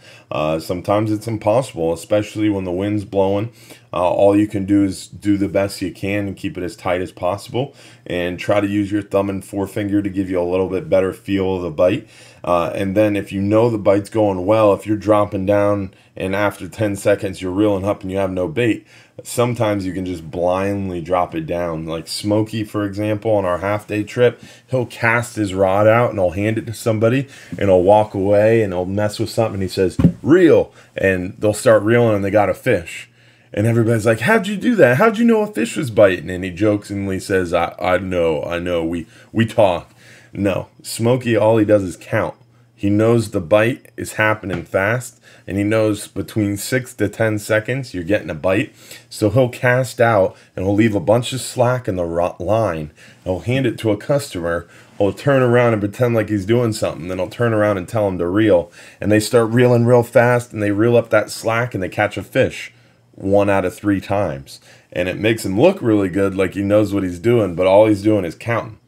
Sometimes it's impossible, especially when the wind's blowing. All you can do is do the best you can and keep it as tight as possible, and try to use your thumb and forefinger to give you a little bit better feel of the bite. And then if you know the bite's going well, if you're dropping down and after 10 seconds you're reeling up and you have no bait, sometimes you can just blindly drop it down. Like Smokey, for example, on our half-day trip, he'll cast his rod out and he'll hand it to somebody and he'll walk away and he'll mess with something. He says, reel, and they'll start reeling and they got a fish. And everybody's like, how'd you do that? How'd you know a fish was biting? And he jokingly says, I know, we talk. No, Smokey, all he does is count. He knows the bite is happening fast, and he knows between 6 to 10 seconds you're getting a bite. So he'll cast out, and he'll leave a bunch of slack in the line. He'll hand it to a customer. He'll turn around and pretend like he's doing something. Then he'll turn around and tell him to reel. And they start reeling real fast, and they reel up that slack, and they catch a fish 1 out of 3 times. And it makes him look really good, like he knows what he's doing, but all he's doing is counting.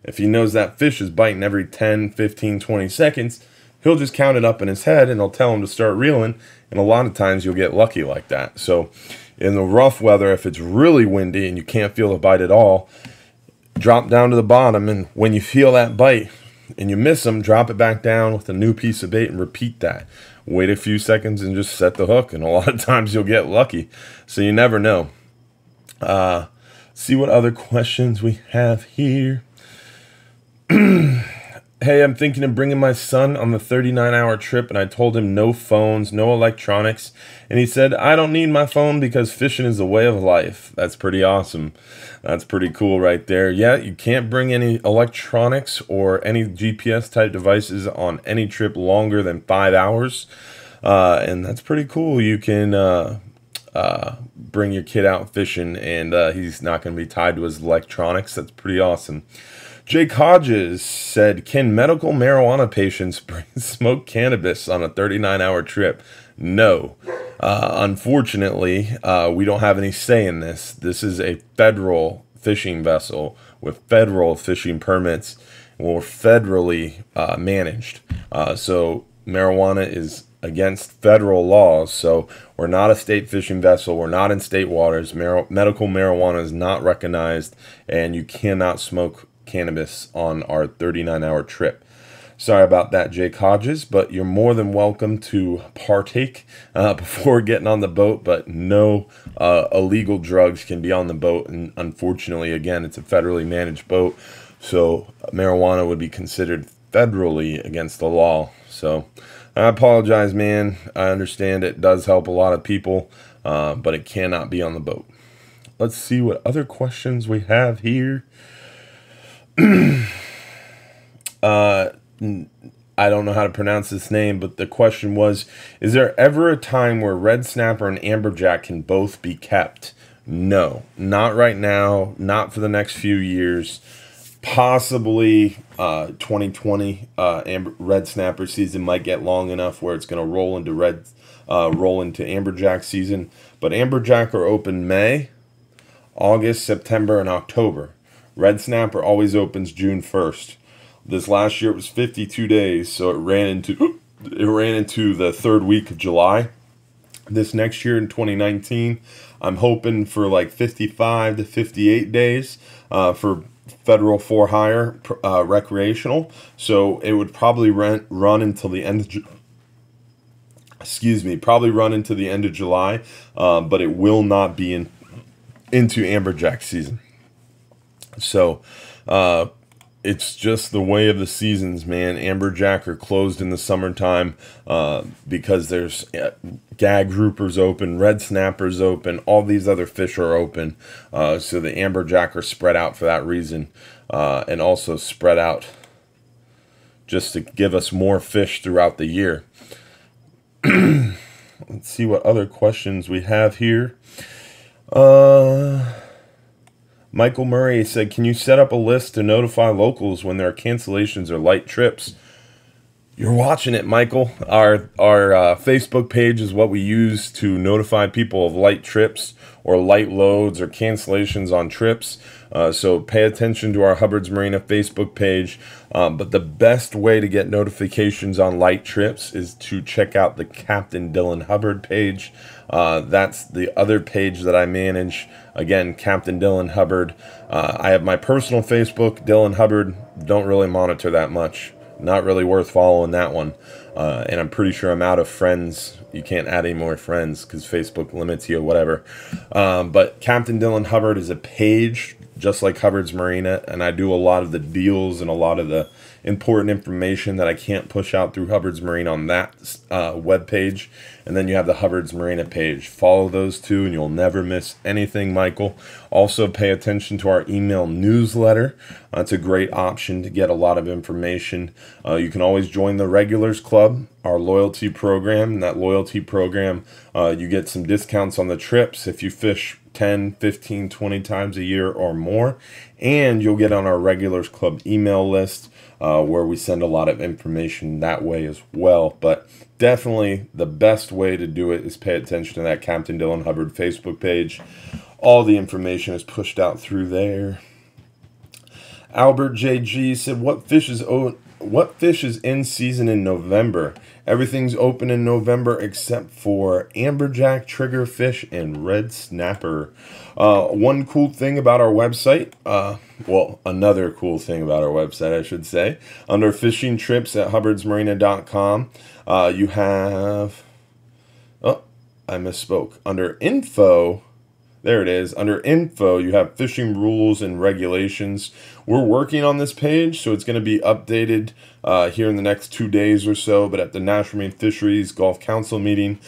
If he knows that fish is biting every 10, 15, 20 seconds, he'll just count it up in his head and he'll tell him to start reeling. And a lot of times you'll get lucky like that. So in the rough weather, if it's really windy and you can't feel the bite at all, drop down to the bottom. And when you feel that bite and you miss them, drop it back down with a new piece of bait and repeat that. Wait a few seconds and just set the hook. And a lot of times you'll get lucky. So you never know. See what other questions we have here. Hey, I'm thinking of bringing my son on the 39-hour trip, and I told him no phones, no electronics, and he said, I don't need my phone because fishing is a way of life. That's pretty awesome. That's pretty cool right there. Yeah, you can't bring any electronics or any GPS-type devices on any trip longer than 5 hours, and that's pretty cool. You can bring your kid out fishing, and he's not going to be tied to his electronics. That's pretty awesome. Jake Hodges said, can medical marijuana patients bring smoked cannabis on a 39-hour trip? No. Unfortunately, we don't have any say in this. This is a federal fishing vessel with federal fishing permits. We're federally managed. So marijuana is against federal laws. So we're not a state fishing vessel. We're not in state waters. Medical marijuana is not recognized, and you cannot smoke cannabis on our 39-hour trip. Sorry about that, Jake Hodges, but you're more than welcome to partake before getting on the boat, but no illegal drugs can be on the boat, and unfortunately, again, it's a federally managed boat, so marijuana would be considered federally against the law. So I apologize, man. I understand it does help a lot of people, but it cannot be on the boat. Let's see what other questions we have here. I don't know how to pronounce this name, but the question was, is there ever a time where red snapper and amberjack can both be kept? No, not right now, not for the next few years. Possibly 2020 red snapper season might get long enough where it's going to roll into amberjack season. But amberjack are open May, August, September, and October. Red snapper always opens June 1st. This last year it was 52 days, so it ran into the third week of July. This next year in 2019, I'm hoping for like 55 to 58 days for federal for hire recreational. So it would probably run until the end of probably run into the end of July, but it will not be into amberjack season. So it's just the way of the seasons, man. Amberjack are closed in the summertime because there's gag groupers open, red snappers open, all these other fish are open. So the amberjack are spread out for that reason, and also spread out just to give us more fish throughout the year. let's see what other questions we have here. Michael Murray said, can you set up a list to notify locals when there are cancellations or light trips? You're watching it, Michael. Our Facebook page is what we use to notify people of light trips or light loads or cancellations on trips. So pay attention to our Hubbard's Marina Facebook page. But the best way to get notifications on light trips is to check out the Captain Dylan Hubbard page. That's the other page that I manage. Again, Captain Dylan Hubbard. I have my personal Facebook, Dylan Hubbard. Don't really monitor that much. Not really worth following that one. And I'm pretty sure I'm out of friends. You can't add any more friends because Facebook limits you or whatever. But Captain Dylan Hubbard is a page just like Hubbard's Marina, and I do a lot of the deals and a lot of the important information that I can't push out through Hubbard's Marina on that web page. And then you have the Hubbard's Marina page. Follow those two and you'll never miss anything, Michael. Also pay attention to our email newsletter. It's a great option to get a lot of information. You can always join the Regulars Club, our loyalty program. In that loyalty program, you get some discounts on the trips if you fish 10, 15, 20 times a year or more. And you'll get on our Regulars Club email list where we send a lot of information that way as well. But definitely the best way to do it is pay attention to that Captain Dylan Hubbard Facebook page. All the information is pushed out through there. Albert JG said, what fish is in season in November? Everything's open in November except for amberjack, triggerfish, and red snapper. One cool thing about our website, well, another cool thing about our website, I should say, under fishing trips at hubbardsmarina.com, you have, oh, I misspoke. Under info, there it is. Under info, you have fishing rules and regulations. We're working on this page, so it's going to be updated here in the next 2 days or so. But at the National Marine Fisheries Gulf Council meeting,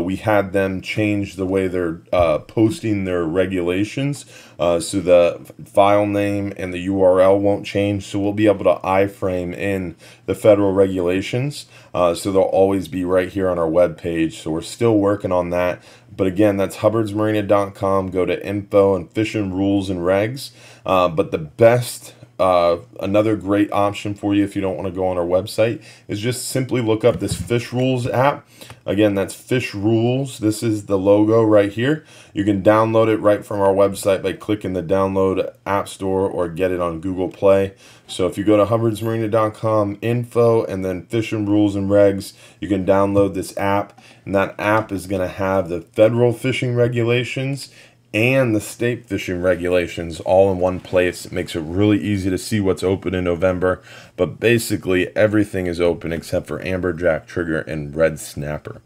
we had them change the way they're posting their regulations. So the file name and the URL won't change. So we'll be able to iframe in the federal regulations. So they'll always be right here on our webpage. So we're still working on that. But again, that's hubbardsmarina.com. Go to info and fishing rules and regs. But the best, another great option for you if you don't want to go on our website is just simply look up this Fish Rules app. Again, that's Fish Rules. This is the logo right here. You can download it right from our website by clicking the download app store or get it on Google Play. So if you go to hubbardsmarina.com, info, and then fishing rules and regs, you can download this app. And that app is going to have the federal fishing regulations and the state fishing regulations all in one place. It makes it really easy to see what's open in November. But basically, everything is open except for amberjack, trigger, and red snapper.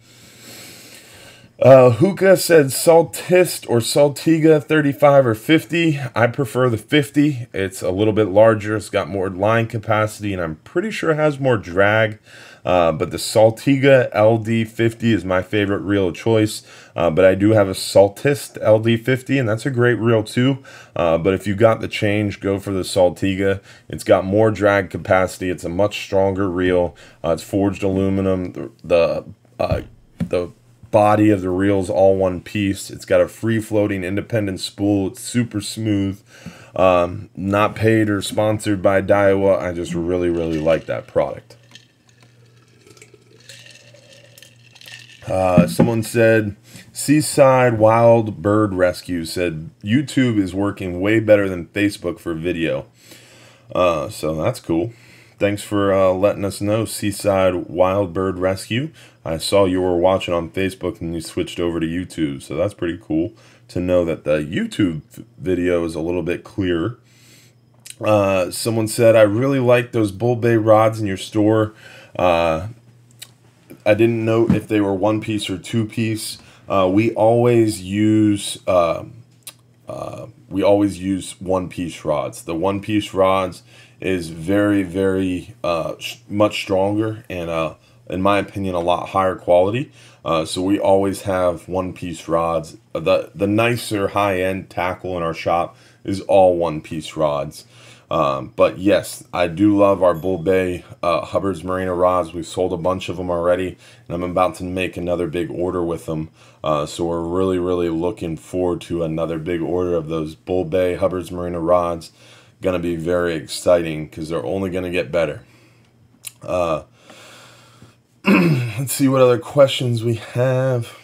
Hookah said Saltist or Saltiga 35 or 50. I prefer the 50. It's a little bit larger. It's got more line capacity, and I'm pretty sure it has more drag. But the Saltiga LD50 is my favorite reel of choice. But I do have a Saltist LD50, and that's a great reel too. But if you got the change, go for the Saltiga. It's got more drag capacity. It's a much stronger reel. It's forged aluminum. The body of the reel is all one piece. It's got a free-floating independent spool. It's super smooth. Not paid or sponsored by Daiwa. I just really, really like that product. Someone said, Seaside Wild Bird Rescue said, YouTube is working way better than Facebook for video. So that's cool. Thanks for letting us know, Seaside Wild Bird Rescue. I saw you were watching on Facebook and you switched over to YouTube. So that's pretty cool to know that the YouTube video is a little bit clearer. Someone said, I really like those Bull Bay rods in your store. I didn't know if they were one piece or two piece. We always use one piece rods. The one piece rods is very, very much stronger and in my opinion a lot higher quality. So we always have one piece rods. The nicer high end tackle in our shop is all one piece rods. But yes, I do love our Bull Bay Hubbard's Marina rods. We've sold a bunch of them already, and I'm about to make another big order with them. So we're really looking forward to another big order of those Bull Bay Hubbard's Marina rods. Going to be very exciting because they're only going to get better. Let's see what other questions we have.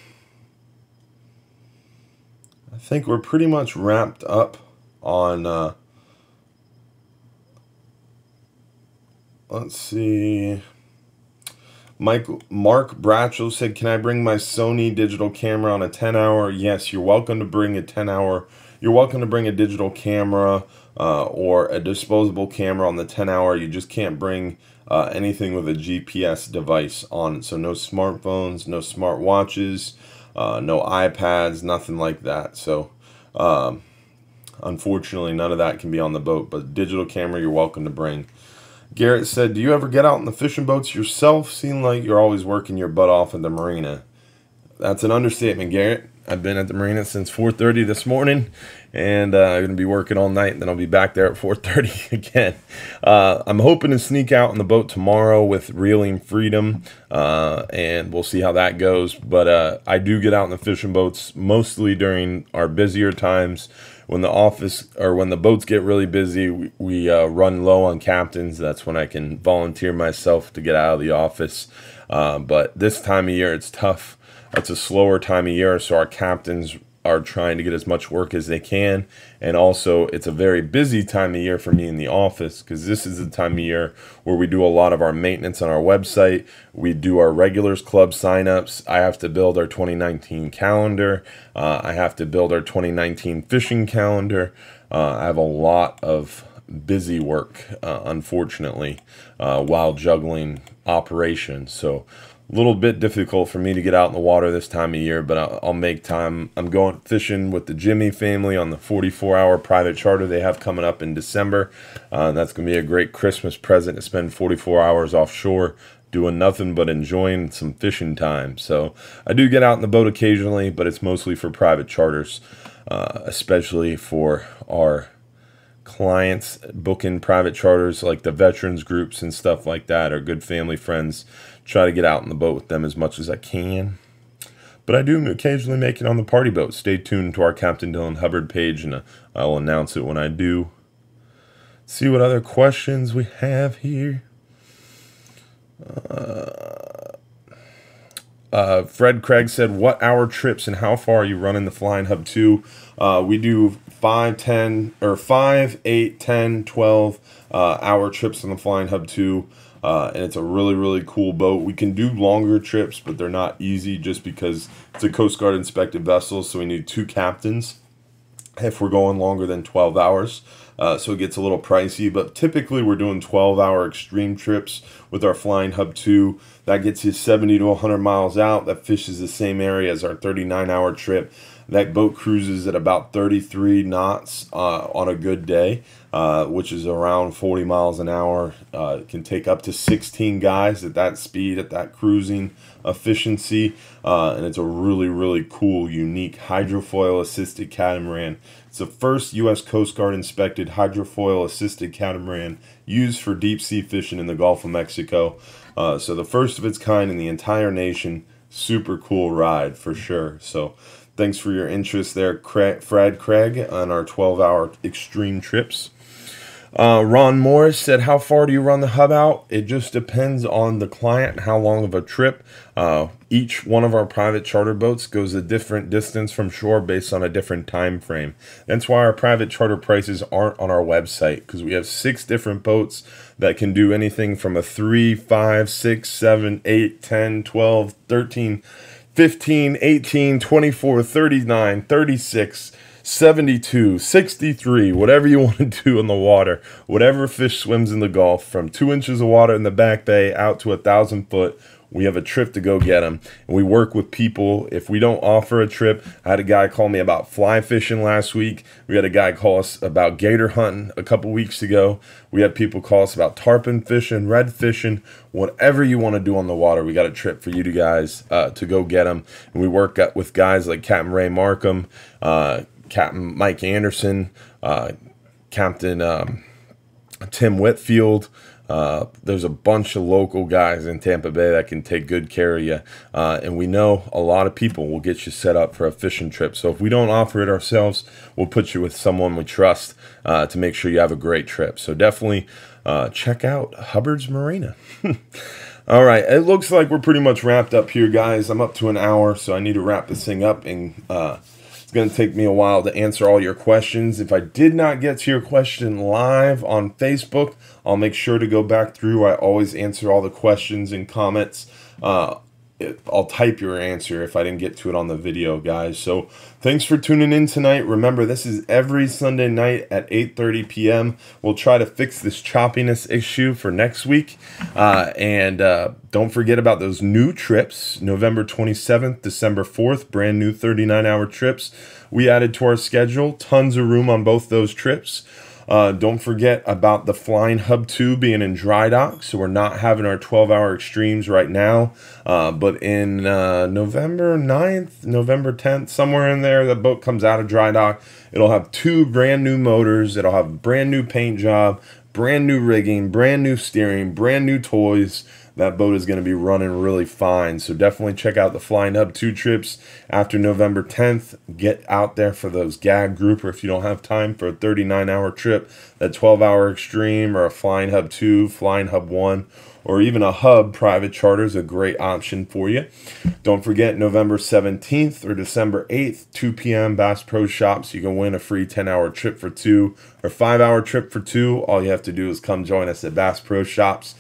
I think we're pretty much wrapped up on, let's see. Mark Bratchell said, can I bring my Sony digital camera on a 10-hour? Yes, you're welcome to bring a 10-hour. You're welcome to bring a digital camera or a disposable camera on the 10-hour. You just can't bring anything with a GPS device on it. So no smartphones, no smartwatches, no iPads, nothing like that. So unfortunately, none of that can be on the boat. But digital camera, you're welcome to bring. Garrett said, do you ever get out in the fishing boats yourself? Seem like you're always working your butt off at the marina. That's an understatement, Garrett. I've been at the marina since 4:30 this morning, and I'm going to be working all night, and then I'll be back there at 4:30 again. I'm hoping to sneak out on the boat tomorrow with Reeling Freedom, and we'll see how that goes. But I do get out in the fishing boats mostly during our busier times. When the office or when the boats get really busy, we run low on captains. That's when I can volunteer myself to get out of the office. But this time of year, it's tough. It's a slower time of year, so our captains are trying to get as much work as they can. And also, it's a very busy time of year for me in the office because this is the time of year where we do a lot of our maintenance on our website. We do our Regulars Club signups. I have to build our 2019 calendar. I have to build our 2019 fishing calendar. I have a lot of busy work, unfortunately, while juggling operations. So a little bit difficult for me to get out in the water this time of year, but I'll make time. I'm going fishing with the Jimmy family on the 44-hour private charter they have coming up in December. That's going to be a great Christmas present to spend 44 hours offshore doing nothing but enjoying some fishing time. So I do get out in the boat occasionally, but it's mostly for private charters, especially for our clients booking private charters like the veterans groups and stuff like that, or good family friends. Try to get out in the boat with them as much as I can. But I do occasionally make it on the party boat. Stay tuned to our Captain Dylan Hubbard page, and I'll announce it when I do. See what other questions we have here. Fred Craig said, what hour trips and how far are you running the Flying Hub 2? We do 5, 8, 10, 12 hour trips on the Flying Hub 2. And it's a really cool boat. We can do longer trips, but they're not easy just because it's a Coast Guard inspected vessel, so we need 2 captains if we're going longer than 12 hours. So it gets a little pricey, but typically we're doing 12-hour extreme trips with our Flying Hub 2. That gets you 70 to 100 miles out. That fishes the same area as our 39-hour trip. That boat cruises at about 33 knots on a good day, which is around 40 miles an hour. It can take up to 16 guys at that speed, at that cruising efficiency, and it's a really cool, unique hydrofoil-assisted catamaran. It's the first U.S. Coast Guard inspected hydrofoil-assisted catamaran used for deep-sea fishing in the Gulf of Mexico. So the first of its kind in the entire nation. Super cool ride for sure. So thanks for your interest there, Fred Craig, on our 12-hour extreme trips. Ron Morris said, how far do you run the hub out? It just depends on the client and how long of a trip. Each one of our private charter boats goes a different distance from shore based on a different time frame. That's why our private charter prices aren't on our website, because we have 6 different boats that can do anything from a 3, 5, 6, 7, 8, 10, 12, 13, 15, 18, 24, 39, 36, 72, 63, whatever you want to do in the water, whatever fish swims in the Gulf, from 2 inches of water in the back bay out to 1,000 foot, we have a trip to go get them. And we work with people. If we don't offer a trip, I had a guy call me about fly fishing last week. We had a guy call us about gator hunting a couple weeks ago. We had people call us about tarpon fishing, red fishing, whatever you want to do on the water. We got a trip for you guys to go get them. And we work with guys like Captain Ray Markham, Captain Mike Anderson, Captain Tim Whitfield. There's a bunch of local guys in Tampa Bay that can take good care of you. And we know a lot of people will get you set up for a fishing trip. So if we don't offer it ourselves, we'll put you with someone we trust to make sure you have a great trip. So definitely check out Hubbard's Marina. All right, it looks like we're pretty much wrapped up here, guys. I'm up to an hour, so I need to wrap this thing up, and it's going to take me a while to answer all your questions. If I did not get to your question live on Facebook, I'll make sure to go back through. I always answer all the questions and comments. I'll type your answer if I didn't get to it on the video, guys. So thanks for tuning in tonight. Remember, this is every Sunday night at 8:30 p.m. We'll try to fix this choppiness issue for next week. And don't forget about those new trips, November 27th, December 4th, brand new 39-hour trips we added to our schedule. Tons of room on both those trips. Don't forget about the Flying Hub 2 being in dry dock, so we're not having our 12-hour extremes right now, but in November 9th, November 10th, somewhere in there, the boat comes out of dry dock. It'll have 2 brand new motors, it'll have a brand new paint job, brand new rigging, brand new steering, brand new toys. That boat is going to be running really fine. So definitely check out the Flying Hub 2 trips after November 10th. Get out there for those gag grouper if you don't have time for a 39-hour trip. That 12-hour extreme or a Flying Hub 2, Flying Hub 1, or even a Hub private charter is a great option for you. Don't forget November 17th or December 8th, 2 p.m. Bass Pro Shops. You can win a free 10-hour trip for 2 or 5-hour trip for 2. All you have to do is come join us at Bass Pro Shops.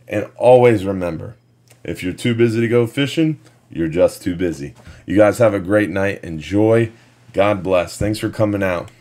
And always remember, if you're too busy to go fishing, you're just too busy. You guys have a great night. Enjoy. God bless. Thanks for coming out.